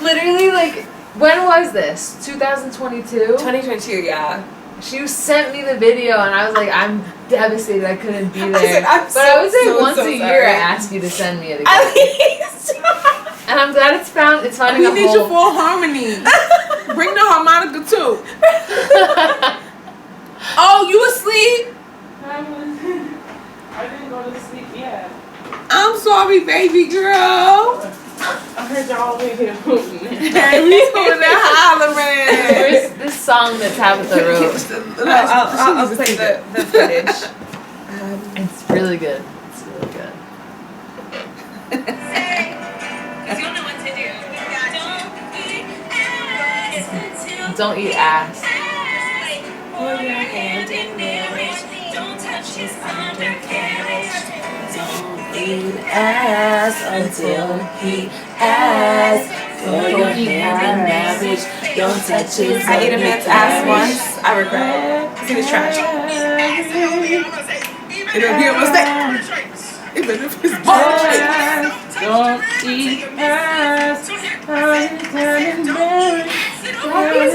Literally, like, when was this? 2022? 2022, yeah. She sent me the video, and I was like, I'm devastated I couldn't be there. said, I'm but I would say so once a year sorry. I ask you to send me it again. At least. And I'm glad it's finding We a need you home. for harmony. Bring the harmonica too. Oh, you asleep? I didn't go to sleep yet. I'm sorry, baby girl. I heard y'all over here hooting. Hey, we over there hollering. Where's this song that Tabitha wrote? I'll play the footage. It's really good. It's really good. Don't eat ass. For your hand in marriage, don't touch his undercarriage. Don't need ass until he asks for your hand in marriage. Don't touch his I ate a man's ass once. I regret it. 'Cause he was trash. It'll be a mistake. Even if it's bullshit. Don't eat ass. He's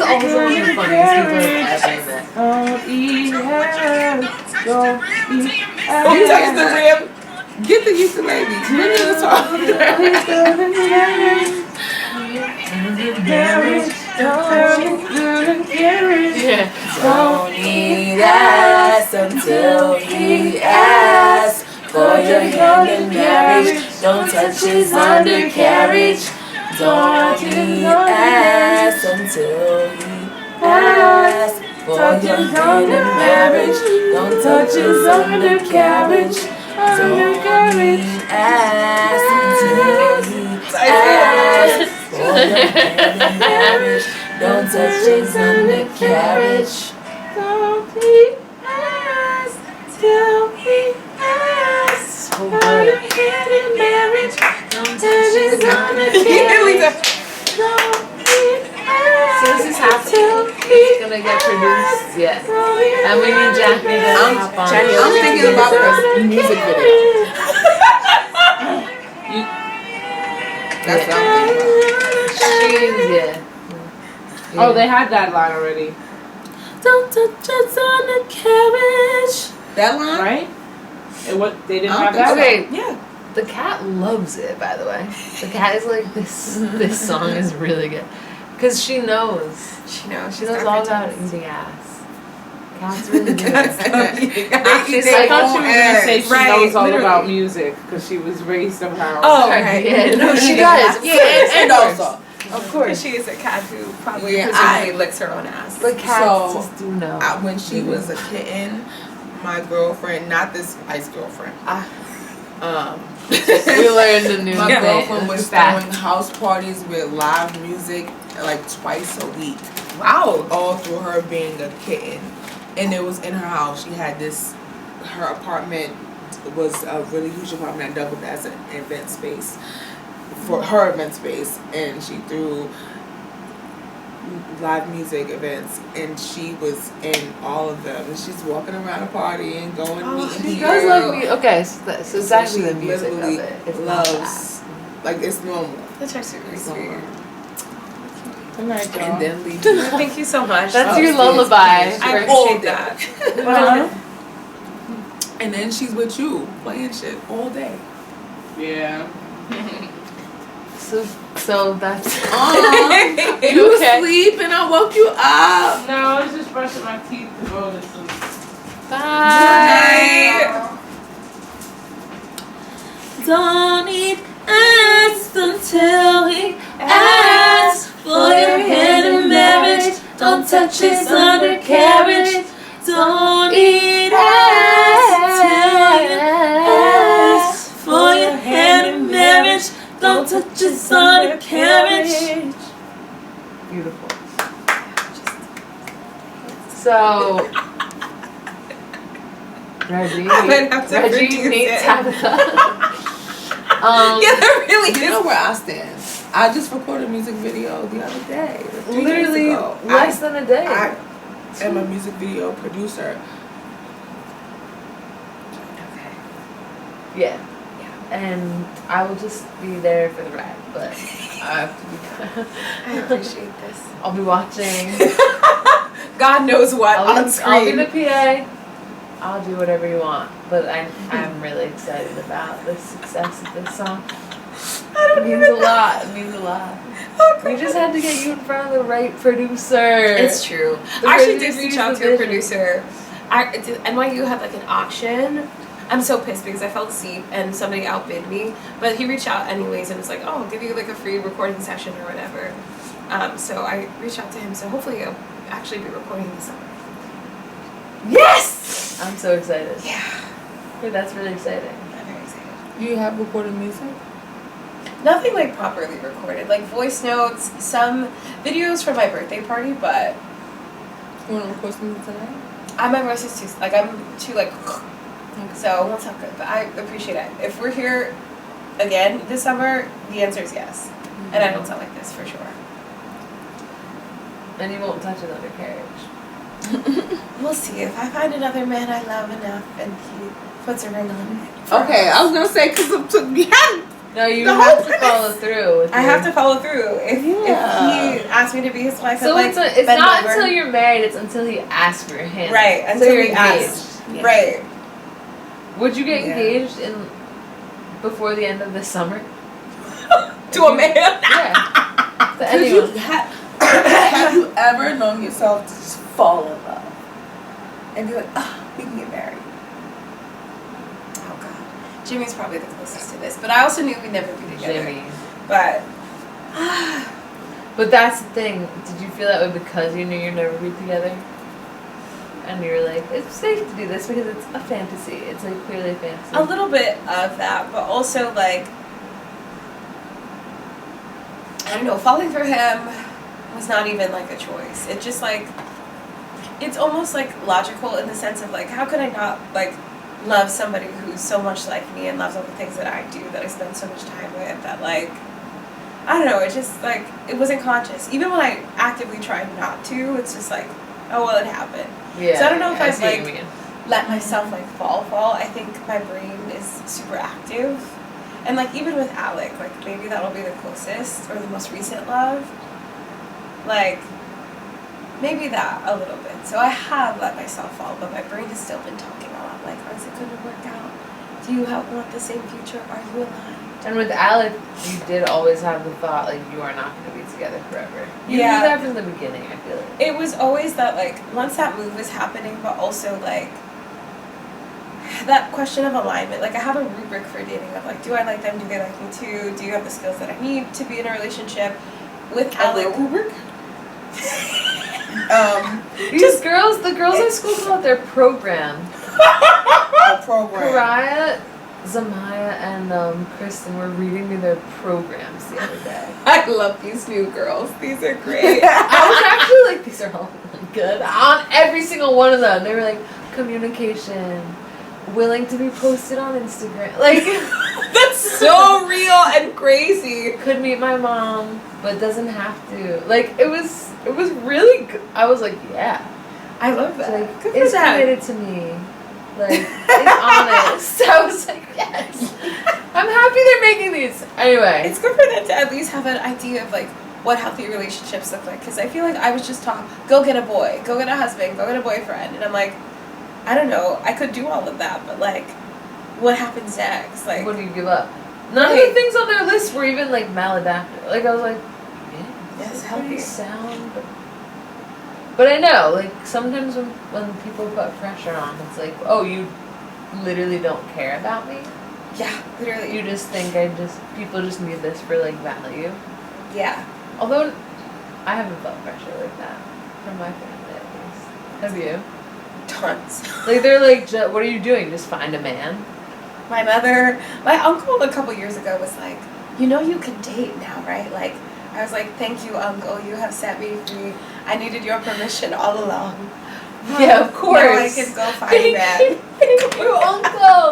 also one of the funniest people I've ever met. Don't eat ass. Don't eat Don't touch the rib. Get the ukulele. Bring it to the top. Yeah. Don't eat ass until he asks for your hand in marriage. Don't touch his undercarriage. Don't eat ass until he asks for your hand in marriage. Don't touch his undercarriage. Don't eat ass until he asks for your hand in marriage. Don't touch his undercarriage. Don't eat ass till he asks for your hand in marriage. Don't touch his undercarriage. Don't eat ass So this is happening. It's gonna get produced. Yeah. And we need Jackie to hop on. I'm thinking about this music video. That's what I'm thinking about. Yeah. Oh, they had that line already. Don't touch us on the carriage. That line? Right? And what they didn't I have don't that. Okay. Yeah. The cat loves it, by the way. The cat is like, this song is really good. Because she knows. She knows. She knows all about eating ass. Cat's really good. Cats love eating ass. She's I like, thought she was gonna say she Right, knows all literally. about music because she was raised somehow. Oh, right. yeah, no, she does. Yeah, and also. Of course. She is a cat who probably Yeah, presumably licks her own ass. The cats So, just do know. When she was a kitten, my girlfriend, not this ice girlfriend, We learned a new my thing. girlfriend was fact. throwing house parties with live music like twice a week. Wow. All through her being a kitten. And it was in her house. She had this, her apartment was a really huge apartment that doubled as an event space. For her event space. And she threw live music events, and she was in all of them. And she's walking around a party and going meeting She people. does like me. Okay, so it's actually the music of literally it. It's not loves, like it's normal. That's actually really sweet. Good night, y'all. And then leave. Thank you so much. That's Oh, your yes, lullaby. yes. I All appreciate day. that. And then she's with you playing shit all day. Yeah. So that's. You okay? sleep and I woke you up. No, I was just brushing my teeth to go to sleep. Bye. Don't eat ass until he asks for your hand in marriage. Don't touch his undercarriage. Don't eat ass till he asks for your hand in marriage. Don't touch his undercarriage. Beautiful. So. Reggie, might have to Reggie, produce meet it. Tabitha. Yeah, that really You know is. where I stand. I just recorded a music video the other day. 3 Literally days ago. less than a day. I am a music video producer. Yeah. And I will just be there for the ride, but I appreciate this. I'll be watching. God knows what I'll on be screen. the PA. I'll do whatever you want, but I'm really excited about the success of this song. It means a lot. It means a lot. We just had to get you in front of the right producer. It's true. The I actually did producer reach sees out the to a vision. producer. NYU had like an auction. I'm so pissed because I fell asleep and somebody outbid me. But he reached out anyways and was like, "Oh, I'll give you like a free recording session or whatever." So I reached out to him. So hopefully I'll actually be recording this summer. Yes! I'm so excited. Yeah. Yeah, that's really exciting. I'm very excited. You have recorded music? Nothing like properly recorded, like voice notes, some videos from my birthday party, but You want to record something tonight? my voice is too like I'm too like. So we'll talk good. But I appreciate it. If we're here again this summer, the answer is yes. And I don't sound like this for sure. And you won't touch another carriage. We'll see. If I find another man I love enough and he puts a ring on it. Okay, I was gonna say because we had. No, you The have whole to follow through. With I have to follow through. If he asks me to be his wife, So I'd, it's bend not over. until you're married. It's until he asks for your hand. Right, So until you're he engaged. asks. Yeah. Right. Would you get Yeah. engaged in before the end of the summer? To a man? Yeah. To Could you anyone. have you ever known yourself to just fall in love and be like, we can get married? Oh God, Jimmy's probably the closest to this, but I also knew we'd never be together. Jimmy. But But that's the thing. Did you feel that way because you knew you'd never be together? And you were like, it's safe to do this because it's a fantasy. It's like clearly a fantasy. a little bit of that, but also like, I don't know, falling for him was not even like a choice. It just like, it's almost like logical in the sense of like, how could I not like love somebody who's so much like me and loves all the things that I do, that I spend so much time with, that like, I don't know, it just like, it wasn't conscious. Even when I actively tried not to, it's just like, oh well, it happened. Yeah. So I don't know if I've see what you like mean. let myself like fall. I think my brain is super active. And like even with Alec, like maybe that'll be the closest or the most recent love. Like maybe that a little bit. So I have let myself fall, but my brain has still been talking a lot. Like, is it going to work out? Do you want the same future? Are you aligned? And with Alec, you did always have the thought, like, you are not going to be together forever. You Yeah. knew that from the beginning, I feel like. It was always that like once that move was happening, but also like that question of alignment. Like I have a rubric for dating of like, do I like them? Do they like me too? Do you have the skills that I need to be in a relationship? With Alec, rubric? These girls, the girls at school call it their program. A program. Karaya, Zamaya, and Kristen were reading me their programs the other day. I love these new girls. These are great. I was actually like, these are all good. On every single one of them. They were like, communication, willing to be posted on Instagram. Like, That's so real and crazy. could meet my mom, but doesn't have to. Like, it was really good. I was like, yeah. I love It's that. like, Good for it's them. committed to me. Like, it's honest. I was like, yes. I'm happy they're making these. Anyway. It's good for them to at least have an idea of like what healthy relationships look like. Because I feel like I was just taught, go get a boy, go get a husband, go get a boyfriend, and I'm like, I don't know. I could do all of that, but like, what happens next? Like, What do you give up? None of Right. the things on their list were even like maladaptive. Like I was like, yeah, Yes, this is healthy. pretty sound. But I know, like sometimes when people put pressure on, it's like, oh, you literally don't care about me. yeah, literally. You just think people just need this for like value. Yeah. Although I haven't felt pressure like that from my family at least. Have you? Tons. Like they're like, what are you doing? Just find a man. My uncle a couple years ago was like, you know you can date now, right? Like, I was like, thank you, uncle. You have set me free. I needed your permission all along. Yeah, of course. Now I can go find a man. Thank you, uncle.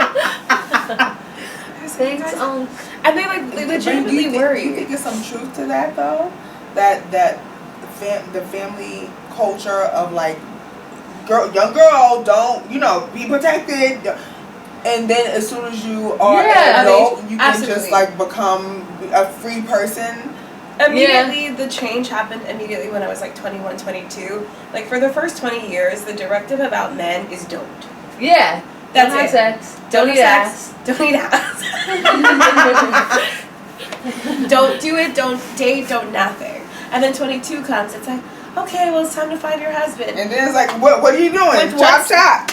I was like, Thanks, "You guys-" uncle. And they like Do legitimately you worry. think there's some truth to that though? That the family culture of like, young girl, don't be protected. And then as soon as you are Yeah, an adult, you can absolutely. just like become a free person. Immediately, the change happened immediately when I was like 21, 22. Like for the first 20 years, the directive about men is don't. Yeah. That's don't have it. sex. Don't eat have ass. sex. Don't eat ass. Don't do it. Don't date. Don't nothing. And then 22 comes. It's like, okay, well, it's time to find your husband. And then it's like, what are you doing? With Chop what- chop.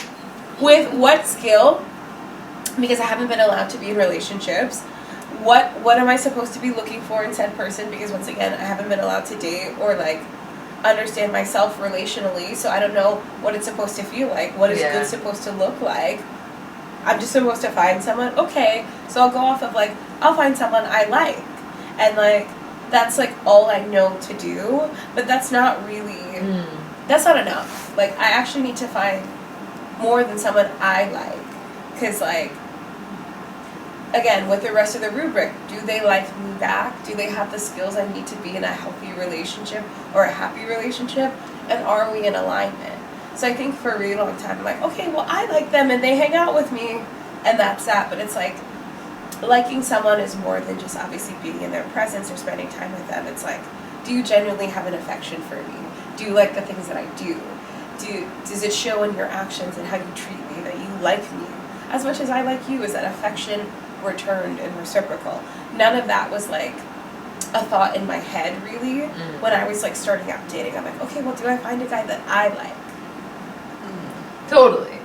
With what skill? Because I haven't been allowed to be in relationships. What am I supposed to be looking for in said person? Because once again, I haven't been allowed to date or like understand myself relationally, so I don't know what it's supposed to feel like. What is Yeah. good supposed to look like? I'm just supposed to find someone. Okay, so I'll go off of like, I'll find someone I like, and like that's like all I know to do. But that's not really. That's not enough. Like I actually need to find more than someone I like. Because, like, again, with the rest of the rubric, do they like me back? Do they have the skills I need to be in a healthy relationship or a happy relationship? And are we in alignment? So I think for a really long time, I'm like, okay, well, I like them and they hang out with me, and that's that. But it's like, liking someone is more than just obviously being in their presence or spending time with them. It's like, do you genuinely have an affection for me? Do you like the things that I do? Does it show in your actions and how you treat me that you like me as much as I like you? Is that affection returned and reciprocal? None of that was like a thought in my head really when I was like starting out dating. I'm like, okay, well, do I find a guy that I like? Totally.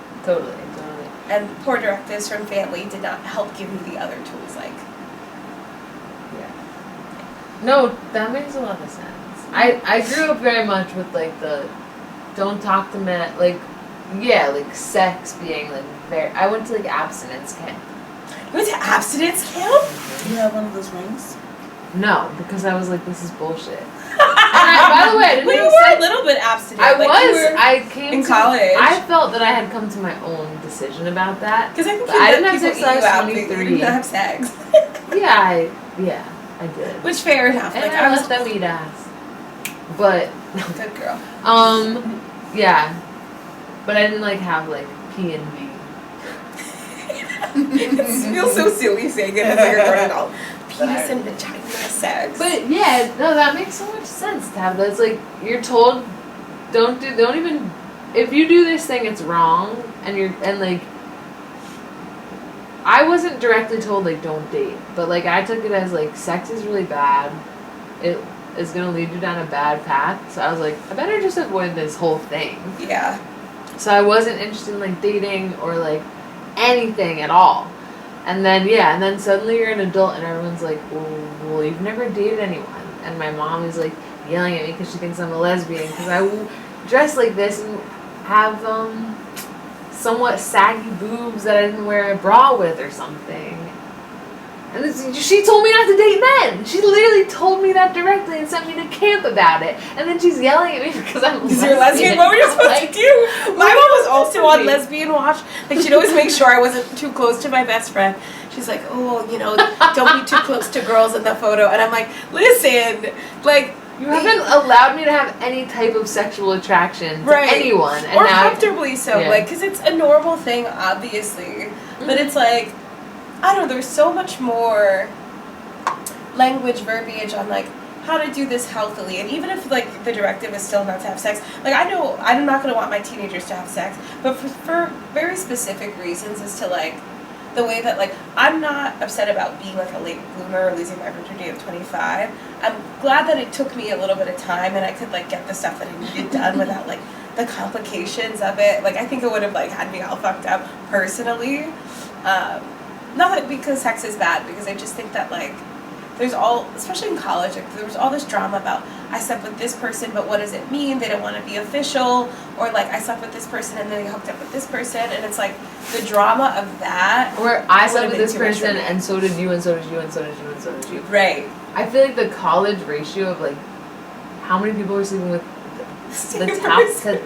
And poor directives from family did not help give me the other tools. Like, No, that makes a lot of sense. I grew up very much with like the don't talk to men, like sex being like very. I went to like abstinence camp. you went to abstinence camp? You have one of those rings? No, because I was like, this is bullshit. By the way, I didn't Well, you have were sex. a little bit abstinent. I like, was. you were I came in to, college. I felt that I had come to my own decision about that. Because I think But you I let didn't have people sex till I eat was you out, but you 23. didn't have sex. Yeah, I did. Which fair enough. And Like I I was let them eat ass. But good girl. yeah. But I didn't like have like P and V. It feels so silly saying it as like a grown adult. Penis and vagina sex. But yeah, no, that makes so much sense to have that. It's like you're told don't even if you do this thing it's wrong and like I wasn't directly told like don't date, but like I took it as like sex is really bad. It is gonna lead you down a bad path. So I was like, I better just avoid this whole thing. Yeah. So I wasn't interested in like dating or like anything at all. And then suddenly you're an adult and everyone's like, well, you've never dated anyone. And my mom is like yelling at me because she thinks I'm a lesbian because I dress like this and have somewhat saggy boobs that I didn't wear a bra with or something. And she told me not to date men. She literally told me that directly and sent me to camp about it. And then she's yelling at me because I'm Because you're lesbian. What were you supposed to do? My mom was also on lesbian watch. Like, she'd always make sure I wasn't too close to my best friend. She's like, oh, don't be too close to girls in the photo. And I'm like, listen, like, you haven't allowed me to have any type of sexual attraction to anyone. And or now, comfortably so. Yeah. Like, because it's a normal thing, obviously. But it's like, I don't know, there's so much more language, verbiage on, like, how to do this healthily. And even if, like, the directive is still not to have sex, like, I know I'm not going to want my teenagers to have sex, but for very specific reasons as to, like, the way that, like, I'm not upset about being, like, a late bloomer or losing my virginity at 25. I'm glad that it took me a little bit of time and I could, like, get the stuff that I needed done without, like, the complications of it. Like, I think it would have, like, had me all fucked up personally. Not that because sex is bad, because I just think that, like, there's especially in college, like, there was all this drama about, I slept with this person, but what does it mean? They don't want to be official. Or, like, I slept with this person and then they hooked up with this person. And it's, like, the drama of that. or I slept with been this too much for person me. and so did you and so did you and so did you and so did you. Right. I feel like the college ratio of, like, how many people were sleeping with the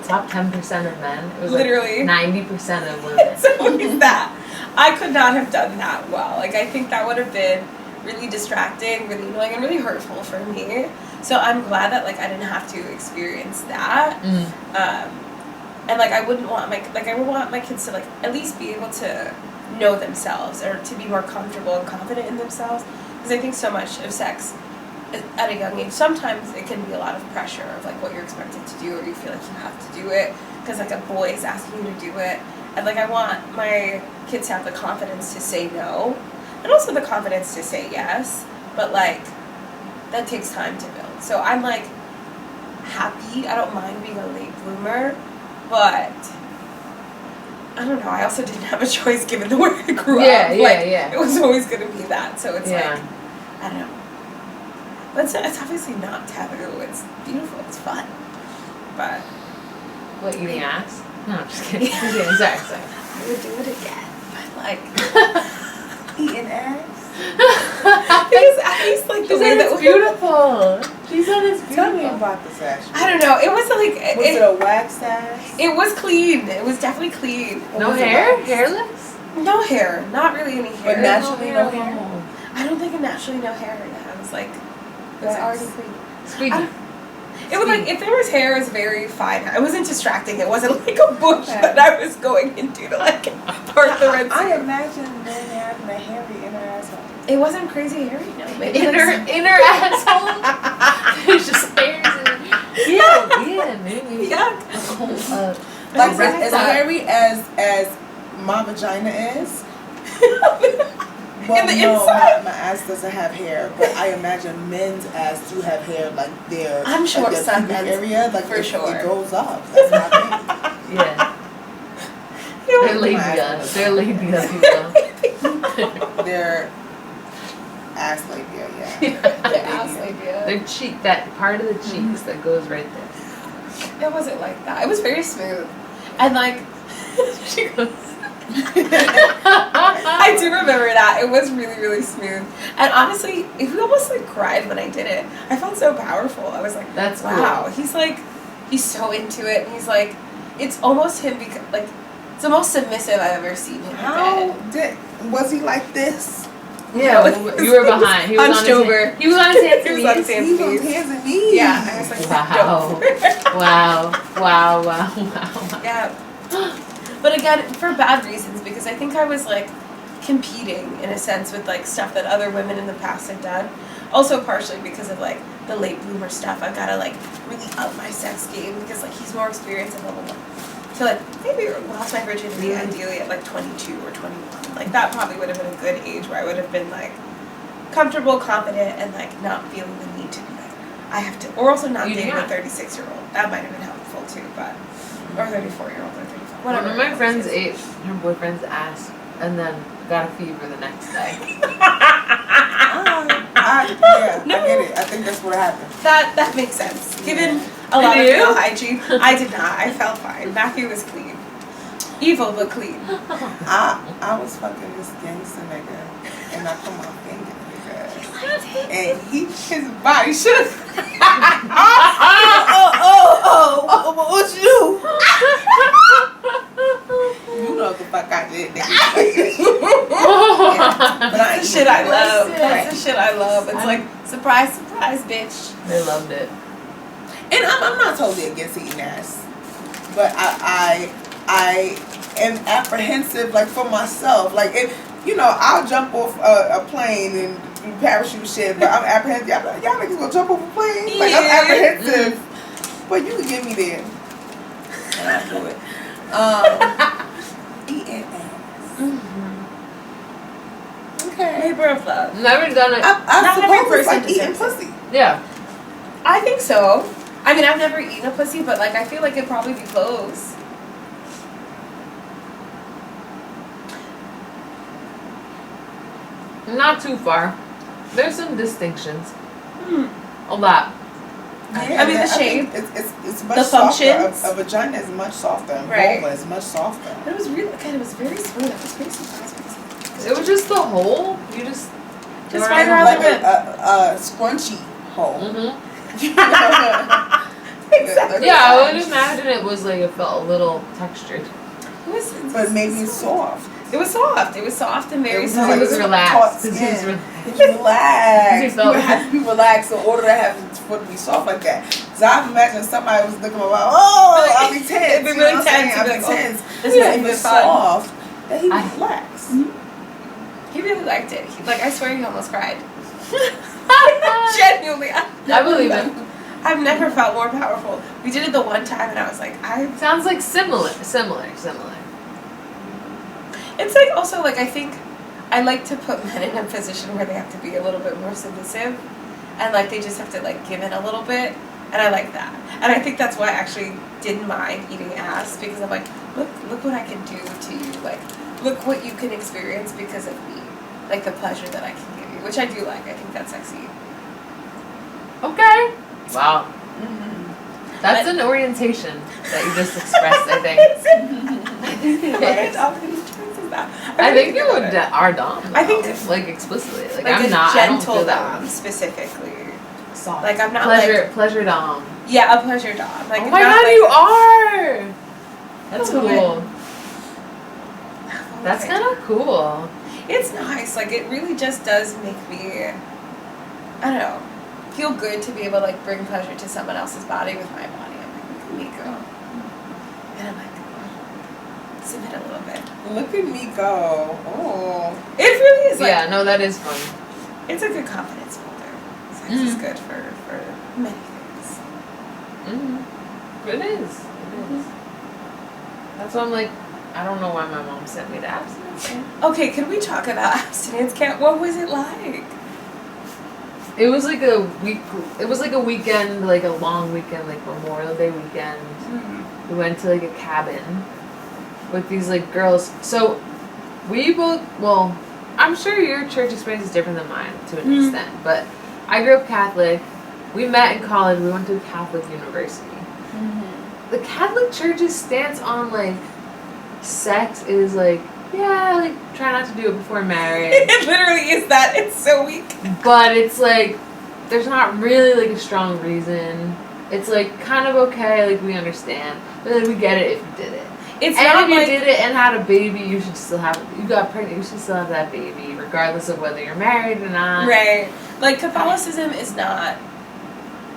top 10% of men. It was Literally. like 90% of women. It's always that. I could not have done that well. Like, I think that would have been really distracting, really annoying, and really hurtful for me. So I'm glad that, like, I didn't have to experience that. And, like, I would want my kids to, like, at least be able to know themselves or to be more comfortable and confident in themselves. Because I think so much of sex at a young age, sometimes it can be a lot of pressure of, like, what you're expected to do, or you feel like you have to do it because, like, a boy is asking you to do it. And, like, I want my kids to have the confidence to say no, and also the confidence to say yes, but, like, that takes time to build. So I'm, like, happy. I don't mind being a late bloomer, but I don't know. I also didn't have a choice given the way I grew up. Yeah. It was always going to be that. So it's Yeah. like, I don't know. But it's obviously not taboo. It's beautiful. It's fun. But What, eating ass? No, I'm just kidding. Sorry. I would do it again. But, like, Eating ass? because at least, like, the She way said that it's beautiful. She said it's Tell me beautiful. about this actually. I don't know. It was like Was it a wax ass? it was clean. It was definitely clean. No was it hair? wax? Hairless? No hair, not really any hair. But naturally no hair. I don't think I naturally no hair. I was like, it was already clean. Squeaky. It was like, if there was hair, it was very fine. It wasn't distracting. It wasn't like a bush that I was going into to like part the Red Sea. I imagine men having a hairy inner asshole. It wasn't crazy hairy, no. Maybe Inner asshole. There's just hairs in it. Yeah, maybe. Yuck. Like as hairy as my vagina is. Well, In the no, inside? my ass doesn't have hair, but I imagine men's ass do have hair, like their I'm sure like their some pubic men's- area, like for it, sure. it goes up. That's my thing. Yeah. They're labia. They're labia people. Their ass labia, yeah. Their ass labia. Their cheek, that part of the cheeks that goes right there. It wasn't like that. It was very smooth. And like, She goes. I do remember that. It was really, really smooth. And honestly, it almost like cried when I did it. I felt so powerful. I was like, That's wow. cool. He's so into it. And he's like, it's almost him because like, it's the most submissive I've ever seen him. Was he like this? Yeah, you were behind. He was Hunched on his over. He was on his hands He and was on his knees. hands. He was hands and knees. Yeah. I was like, Wow. Wow. Yeah. But again, for bad reasons, because I think I was like competing in a sense with like stuff that other women in the past had done. Also partially because of like the late bloomer stuff. I've got to like really up my sex game because like he's more experienced and blah blah blah. So like maybe I lost my virginity ideally at like 22 or 21. Like that probably would have been a good age where I would have been like comfortable, confident, and like not feeling the need to be like I have to. Or also not dating a 36-year-old. That might have been helpful too, but or 34-year-old or 35. Whatever. One of my friends ate her boyfriend's ass and then got a fever the next day. I get it. I think that's what happened. That makes sense. Given a lot of male hygiene, I did not. I felt fine. Matthew was clean. Evil but clean. I was fucking this gangster nigga, and I put my finger in his ass, and his body should have. What you do? You know what the fuck I did, nigga. But That's the shit I love. That's the shit I love. It's like, surprise, surprise, bitch. They loved it. And I'm not totally against eating ass, but I am apprehensive, like for myself. Like if I'll jump off a plane and do parachute shit, but I'm apprehensive. Y'all niggas gonna jump off a plane? Like I'm apprehensive, but you can get me there, and I'll do it. Eating ass. Okay. Labor of love. Never done it. I Not every suppose it's person like eating deserves pussy. Yeah. I think so. I mean, I've never eaten a pussy, but like I feel like it'd probably be close. Not too far. There's some distinctions. A lot. I mean, the shape, it's much the softer. functions. A vagina is much softer. And Right. vulva is much softer. It was really, it was very smooth. I was very surprised by it. It was just the hole. You just Just right right around Like the rim. a scrunchy hole. Exactly. Yeah, I would imagine it was like it felt a little textured. But maybe it's soft. It was soft. It was soft and very It was soft. He was Taut relaxed. skin. He was It's relaxed. He You felt- have to be relaxed in order to have it for it to be soft like that. So I imagine somebody was looking about, I'll be tense. It'd be you know really what I'm saying? tense. I'll You'd be be like, tense. this Yeah, isn't if even it's fun. soft, then he was relaxed. He really liked it. I swear he almost cried. Genuinely. I believe it. I've never felt more powerful. We did it the one time and I was like, Sounds like similar. It's like also like I think I like to put men in a position where they have to be a little bit more submissive and like they just have to like give in a little bit, and I like that. And I think that's why I actually didn't mind eating ass, because I'm like, look what I can do to you. Like, look what you can experience because of me. Like the pleasure that I can give you, which I do like. I think that's sexy. Okay. Wow. That's an orientation that you just expressed, I think. I think you would are dom. I think like explicitly. Like a I'm not. I don't gentle feel dom that. specifically. Soft. Like I'm not Pleasure dom. Yeah, a pleasure dom. Like Oh my not god, like you are. That's A little cool. That's kind of cool. It's nice. Like, it really just does make me, I don't know, feel good to be able to, like, bring pleasure to someone else's body with my body. I'm like, look at me go. And I'm like, zoom in a little bit. Look at me go. Oh. It really is, like, Yeah, no, that is fun. it's a good confidence builder. Sex is good for many things. It is. That's why I'm like, I don't know why my mom sent me to abstinence camp. Okay, could we talk about abstinence camp? What was it like? It was like a week. It was like a weekend, like a long weekend, like Memorial Day weekend. We went to like a cabin with these like girls. So we both. Well, I'm sure your church experience is different than mine to an extent, but I grew up Catholic. We met in college. We went to a Catholic university. The Catholic Church's stance on like sex is like, yeah, like try not to do it before marriage. It literally is that. It's so weak. But it's like, there's not really like a strong reason. It's like kind of okay, like we understand, but like we get it if you did it. It's and not if you like, did it and had a baby, you should still have. You got pregnant, you should still have that baby, regardless of whether you're married or not. right. Like, Catholicism is not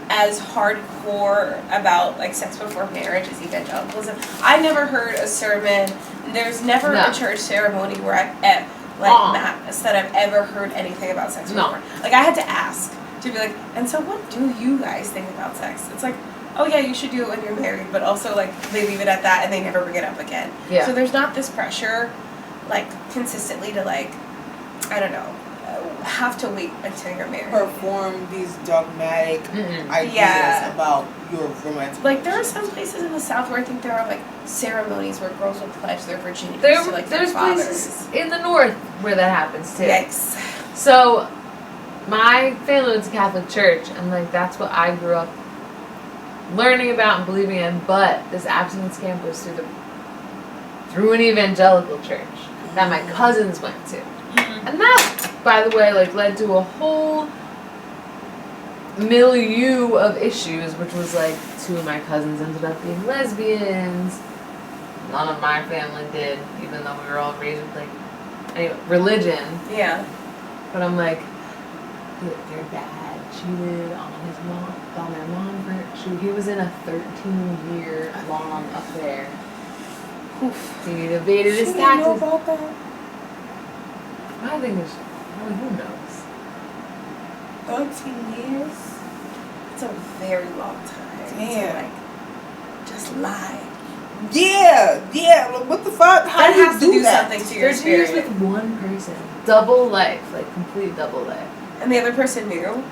as hardcore about like sex before marriage as evangelicalism. I never heard a sermon. There's never No. a church ceremony where I've mass that I've ever heard anything about sex before. Like, I had to ask to be like, and so what do you guys think about sex? It's like, oh yeah, you should do it when you're married, but also like they leave it at that and they never bring it up again. Yeah. So there's not this pressure, like, consistently to like, I don't know, have to wait until you're married. Perform these dogmatic ideas Yeah. about your romantic. Like, there are some places in the South where I think there are like ceremonies where girls will pledge their virginity There, to like their there's fathers. places in the North where that happens too. Yikes. So, my family went to Catholic church, and like that's what I grew up learning about and believing in. But this abstinence camp was through an evangelical church that my cousins went to, and that, by the way, like led to a whole milieu of issues, which was like 2 of my cousins ended up being lesbians. None of my family did, even though we were all raised with like religion. Yeah. But I'm like, their dad cheated on his mom, on their mom. He was in a 13-year long affair. He evaded his She didn't know taxes. about that. I think it's, well, who knows? 13 years? It's a very long time. Damn. To like just lie. Yeah. Like, what the fuck? How That do you has to do that? something to your 13 years spirit. with one person. Double life, like complete double life. And the other person knew.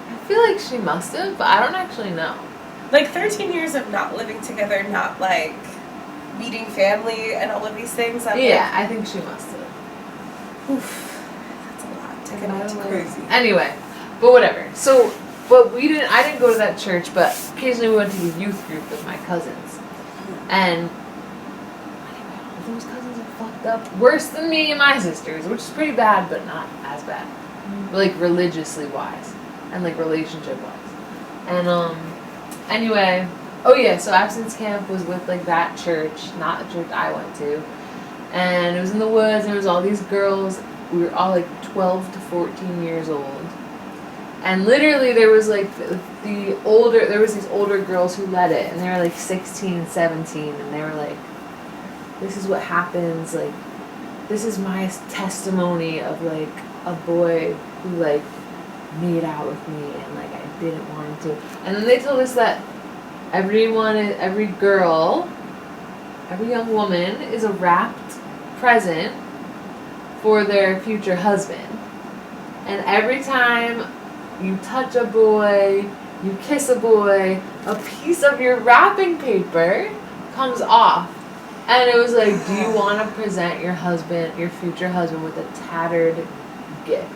I feel like she must have, but I don't actually know. Like 13 years of not living together, not like meeting family and all of these things. I'm Yeah, I think she must have. like, oof, that's a lot to get into. Crazy. Anyway, but whatever. So, but I didn't go to that church, but occasionally we went to the youth group with my cousins. And anyway, all those cousins are fucked up. Worse than me and my sisters, which is pretty bad, but not as bad. Like religiously wise. And like relationship wise. And anyway, oh yeah, so abstinence camp was with like that church, not the church I went to. And it was in the woods, and there was all these girls. We were all like 12 to 14 years old. And literally there was like there was these older girls who led it, and they were like 16 and 17, and they were like, this is what happens, like, this is my testimony of like a boy who like made out with me and like I didn't want him to. And then they told us that every girl, every young woman is a wrapped present for their future husband. And every time you touch a boy, you kiss a boy, a piece of your wrapping paper comes off. And it was like, do you want to present your future husband with a tattered gift?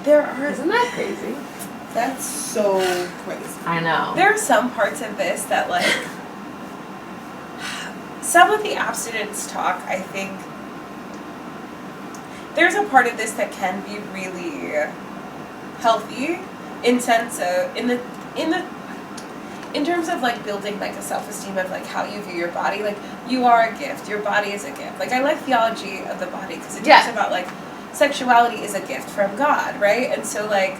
Isn't that crazy? That's so crazy. I know. There are some parts of this that like, some of the abstinence talk, I think, there's a part of this that can be really healthy in sense of in the in terms of like building like a self-esteem of like how you view your body, like you are a gift, your body is a gift. Like I like theology of the body because it talks about like sexuality is a gift from God, right? And so like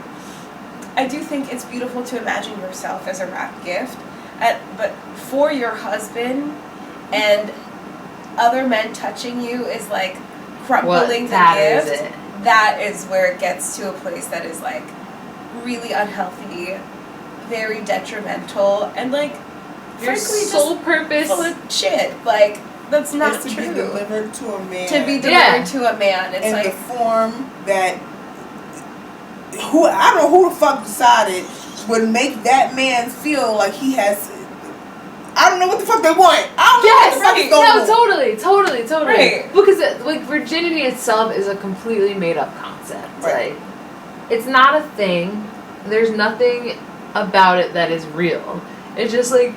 I do think it's beautiful to imagine yourself as a wrapped gift, but for your husband and other men touching you is like crumpling the gift. That is where it gets to a place that is like really unhealthy, very detrimental, and like Your frankly sole just purpose full of shit. Like that's not is to true. be delivered to a man. To be delivered to a man, it's in like the form that I don't know who the fuck decided would make that man feel like he has. I don't know what the fuck they want. I don't know what the fuck is going on. Totally. Right. Because like virginity itself is a completely made up concept. Right. Like, it's not a thing. There's nothing about it that is real. It's just like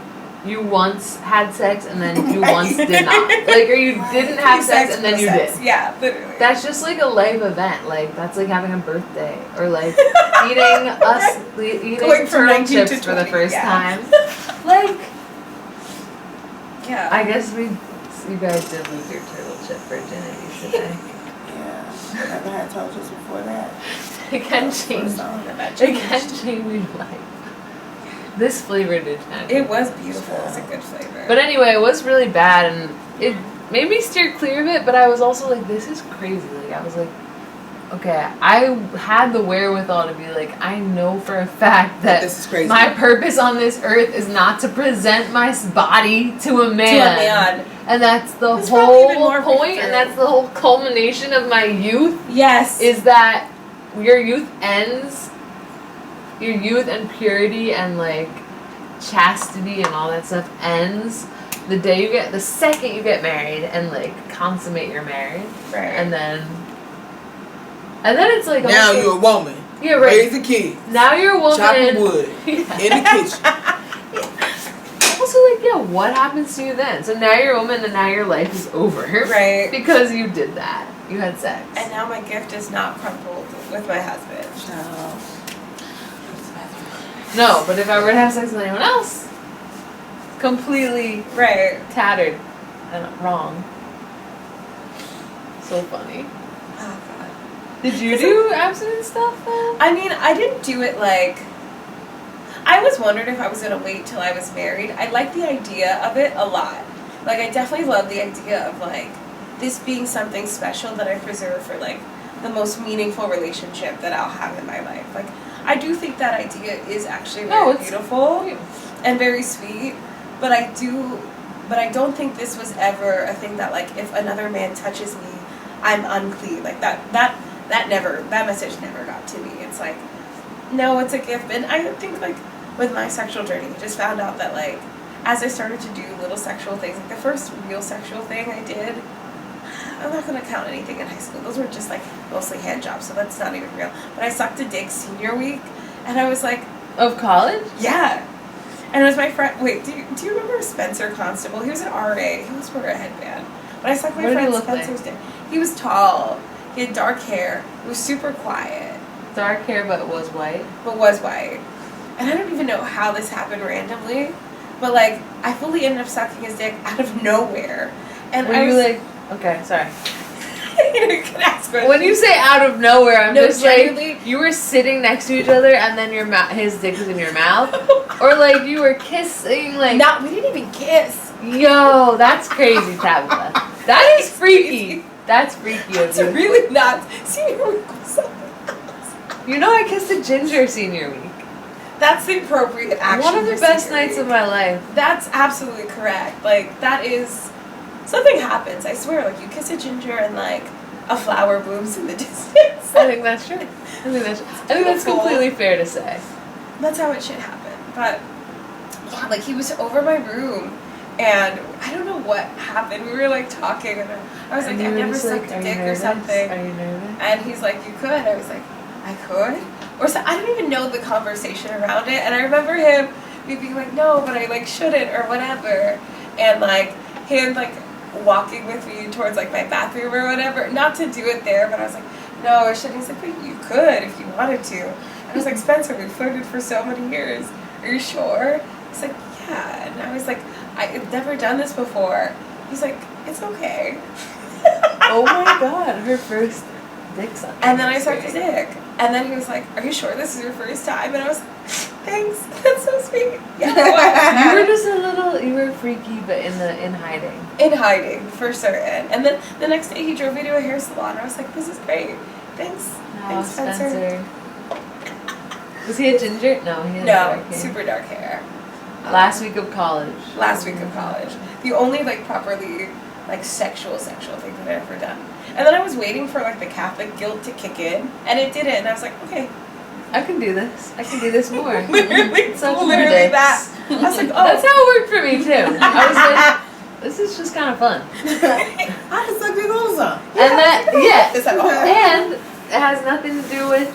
you once had sex and then you once did not. Like, or you didn't have sex and then you did. Yeah, literally. That's just like a life event. Like, that's like having a birthday or like eating Going from turtle 19 to chips for the 20, first yeah. time. Like, yeah. I guess you guys did lose your turtle chip virginity today. Yeah, I never had turtle chips before that. It can change. It can change your life. This flavor did change. It was beautiful. It was a good flavor. But anyway, it was really bad, and it made me steer clear of it. But I was also like, this is crazy. Like, I was like, okay, I had the wherewithal to be like, I know for a fact that this is crazy. My purpose on this earth is not to present my body to a man. And that's the whole point, and that's the whole culmination of my youth. Yes. Is that your youth ends, your youth and purity and like chastity and all that stuff ends the second you get married and like consummate your marriage. Right. And then it's like now you're a woman. Yeah, right. Raise a kid. Now you're a woman. Chopping wood in the kitchen. Also, like, yeah, what happens to you then? So now you're a woman and now your life is over. Right. Because you did that. You had sex. And now my gift is not crumpled with my husband. No, but if I were to have sex with anyone else, completely tattered and wrong. So funny. Oh, God. Did you do abstinence stuff, though? I mean, I didn't do it like... I always wondered if I was going to wait till I was married. I like the idea of it a lot. Like, I definitely love the idea of, like, this being something special that I preserve for, like, the most meaningful relationship that I'll have in my life. Like, I do think that idea is actually very beautiful and very sweet, but I don't think this was ever a thing that, like, if another man touches me, I'm unclean. Like, that message never got to me. It's like, no, it's a gift. And I think, like, with my sexual journey, I just found out that, like, as I started to do little sexual things, like, the first real sexual thing I did, I'm not going to count anything in high school. Those were just, like, mostly hand jobs, so that's not even real. But I sucked a dick senior week, and I was like... Of college? Yeah. And it was my friend... Wait, do you remember Spencer Constable? He was an RA. He was wearing a headband. But I sucked my friend Spencer's dick. He was tall. He had dark hair. He was super quiet. Dark hair, but was white? But was white. And I don't even know how this happened randomly, but, like, I fully ended up sucking his dick out of nowhere. And Were you like... Okay, sorry. You can ask questions. When you say out of nowhere, I'm just genuinely, like, you were sitting next to each other and then his dick was in your mouth? Or like you were kissing, like... we didn't even kiss. Yo, that's crazy, Tabitha. That is freaky. That's freaky of you. Really not. Senior week was something else. You know I kissed a ginger senior week. That's the appropriate action. One of the best nights of my life. That's absolutely correct. Like, that is... Something happens, I swear. Like, you kiss a ginger and, like, a flower blooms in the distance. I think that's true. I think that's completely fair to say. That's how it should happen. But, yeah, like, he was over my room, and I don't know what happened. We were, like, talking, and I was like, I've never sucked a dick or something. Are you nervous? And he's like, you could. I was like, I could? Or so, I don't even know the conversation around it, and I remember me being like, no, but I, like, shouldn't, or whatever. And, like, him, like, walking with me towards, like, my bathroom or whatever. Not to do it there, but I was like, no, I shouldn't. He's like, but you could if you wanted to. And I was like, Spencer, we flirted for so many years. Are you sure? He's like, yeah. And I was like, I've never done this before. He's like, it's okay. Oh my god, her first dick sucking. And then I sucked his dick. And then he was like, are you sure this is your first time? And I was like, thanks. That's so sweet. Yeah, it was. You were just a little, you were freaky, but in hiding. In hiding, for certain. And then the next day he drove me to a hair salon. I was like, this is great. Thanks. No, Thanks, Spencer. Was he a ginger? No, he had dark No, hair. super dark hair. Last week of college. Last week of college. The only like properly like sexual thing that I've ever done. And then I was waiting for like the Catholic guilt to kick in, and it didn't. And I was like, okay, I can do this. I can do this more. literally Such literally dicks. that. I was like, oh, That's how it worked for me too. I was like, this is just kind of fun. I can suck dick all the time. And that, yeah. It's like, oh. And it has nothing to do with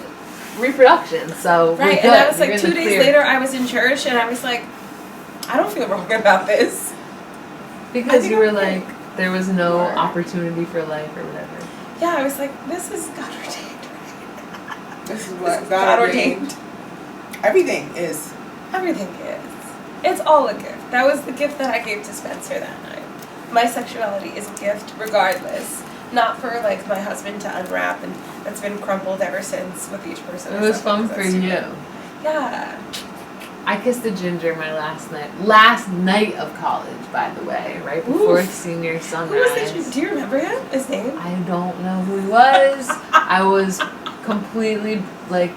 reproduction. So we're Right, good. and I was You're like, in the 2 days clear. later, I was in church, and I was like, I don't feel wrong about this. Because think you were I'm okay. like, there was no Right. opportunity for life or whatever. Yeah, I was like, this is God ordained. This is what God God ordained. ordained. Everything is. Everything is. It's all a gift. That was the gift that I gave to Spencer that night. My sexuality is a gift regardless. Not for like my husband to unwrap, and that's been crumpled ever since with each person. It was fun for you. Yeah. I kissed a ginger my last night of college, by the way, right before senior Who sunrise. was this? Do you remember him? His name? I don't know who he was. I was completely like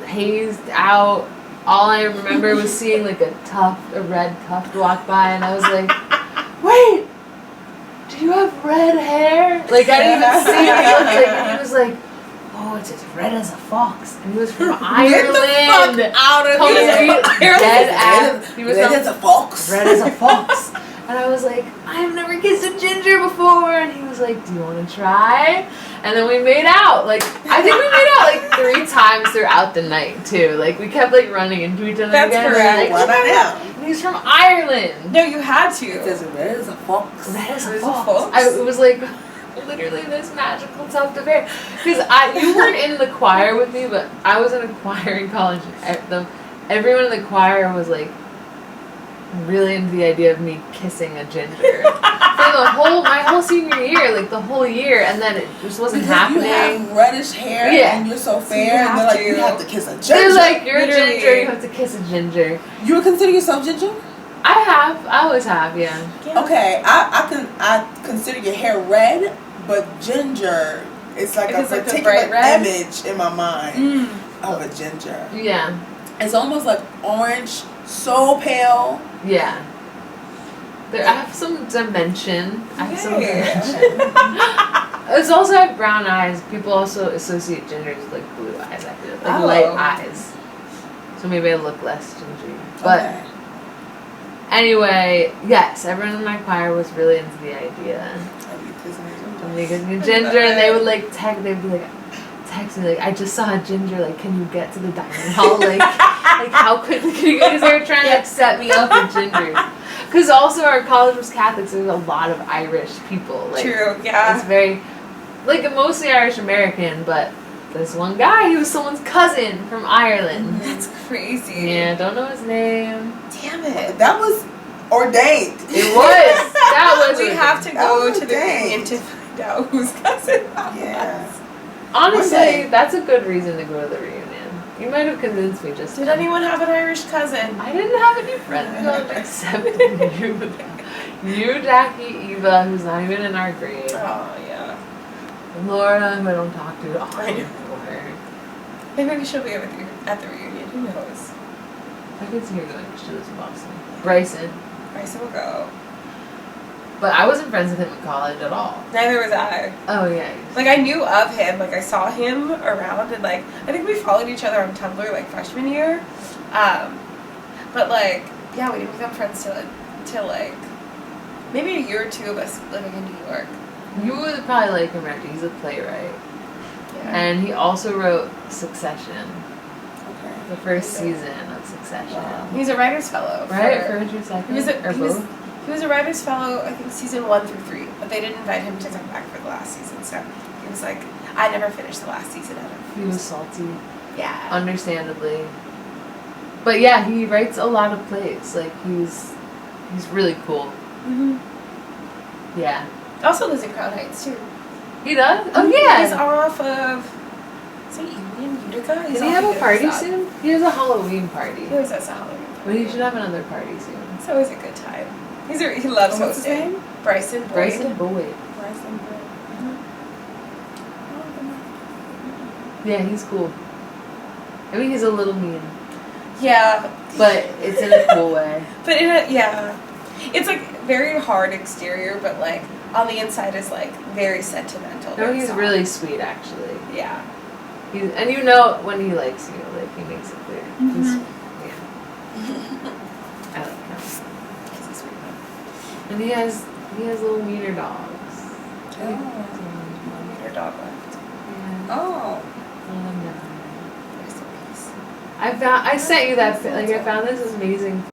hazed out. All I remember was seeing like a red tuft walk by, and I was like, wait, do you have red hair? Like I didn't even see what he looked like, and he was like, oh, it's as red as a fox. And he was from Ireland. Get the fuck out of Totally here. dead ass. He was Red from as a fox. red as a fox. And I was like, I've never kissed a ginger before. And he was like, do you want to try? And then we made out. Like, I think we made out like 3 times throughout the night, too. Like, we kept like running into each other That's again. correct. And, Why like, not now? and he's from Ireland. No, you had to. It's as red as a fox. Red as Red a as a fox. fox? It was like literally this magical tuft of hair. Because you weren't in the choir with me, but I was in a choir in college. Everyone in the choir was like really into the idea of me kissing a ginger for my whole senior year, like the whole year, and then it just wasn't Because happening. you have reddish hair Yeah. and you're so So fair, you and they're have like, you to. have to kiss a ginger. They're like, you're a Literally. ginger, you have to kiss a ginger. You would consider yourself ginger? I always have, yeah. Yeah. Okay, I consider your hair red, but ginger is like If a it's like the particular bright red? image in my mind Mm. of a ginger. Yeah, It's almost like orange, so pale. yeah. I have some dimension. Yeah. It's also I have brown eyes. People also associate gingers with like blue eyes. I feel like Oh. light eyes. So maybe I look less gingy. But Okay. anyway, yes, everyone in my choir was really into the idea I'd be kissing a ginger. of me getting a ginger, and they would like text me like, I just saw a ginger. Like, can you get to the dining hall? Like how quickly can you get? Because they were trying to like set me up with gingers. Because also our college was Catholic, so there's a lot of Irish people. Like, True, yeah. It's very, like, mostly Irish American, but this one guy, he was someone's cousin from Ireland. That's crazy. Yeah, don't know his name. Damn it. That was ordained. It was. That was. We have to That go was to the dang. reunion to find out whose cousin that Yeah. was. Honestly, One day. that's a good reason to go to the reunion. You might have convinced me just. Did then. anyone have an Irish cousin? I didn't have any friends who would accept you. You, Jackie, Eva, who's not even in our grade. Oh, yeah. Laura, who I don't talk to. Oh, I know. Lord. Maybe she'll be with you at the reunion. Who knows? I could see her going to this in Boston. Bryson. Bryson will go. But I wasn't friends with him in college at all. Neither was I. Oh, yeah. Like, I knew of him. Like, I saw him around, and, like, I think we followed each other on Tumblr, like, freshman year. But, like, yeah, we didn't become friends till like, maybe a year or two of us living in New York. You would probably like him, Regi. He's a playwright. Yeah. And he also wrote Succession, Okay. the first season of Succession. Wow. He's a writer's fellow. Right? for- First or second? He was a, or he was, both? he was a writer's fellow, I think, season 1 through 3, but they didn't invite him to come back for the last season, so he was like, I never finished the last season out of He was salty. Yeah. Understandably. But yeah, he writes a lot of plays. Like he's really cool. Mm-hmm. Yeah. Also lives in Crown Heights too. He does? Oh yeah. He's off of. Is it Union, Utica? Does he have a party soon? He has a Halloween party. He always has a Halloween party. But he should have another party soon. It's always a good time. He loves What's his hosting. name? Bryson Boyd. Bryson Boyd. Bryson Boyd. Yeah, he's cool. I mean, he's a little mean, Yeah. but it's in a cool way. But it's like very hard exterior, but like on the inside is like very sentimental. No, very he's soft. really sweet, actually. Yeah. And you know when he likes you, like he makes it clear. He's, yeah. I like him. He's a sweet one. And he has little meter dogs. One meter dog left. Yeah. Oh. Rest in peace. I sent you that. Like I found this amazing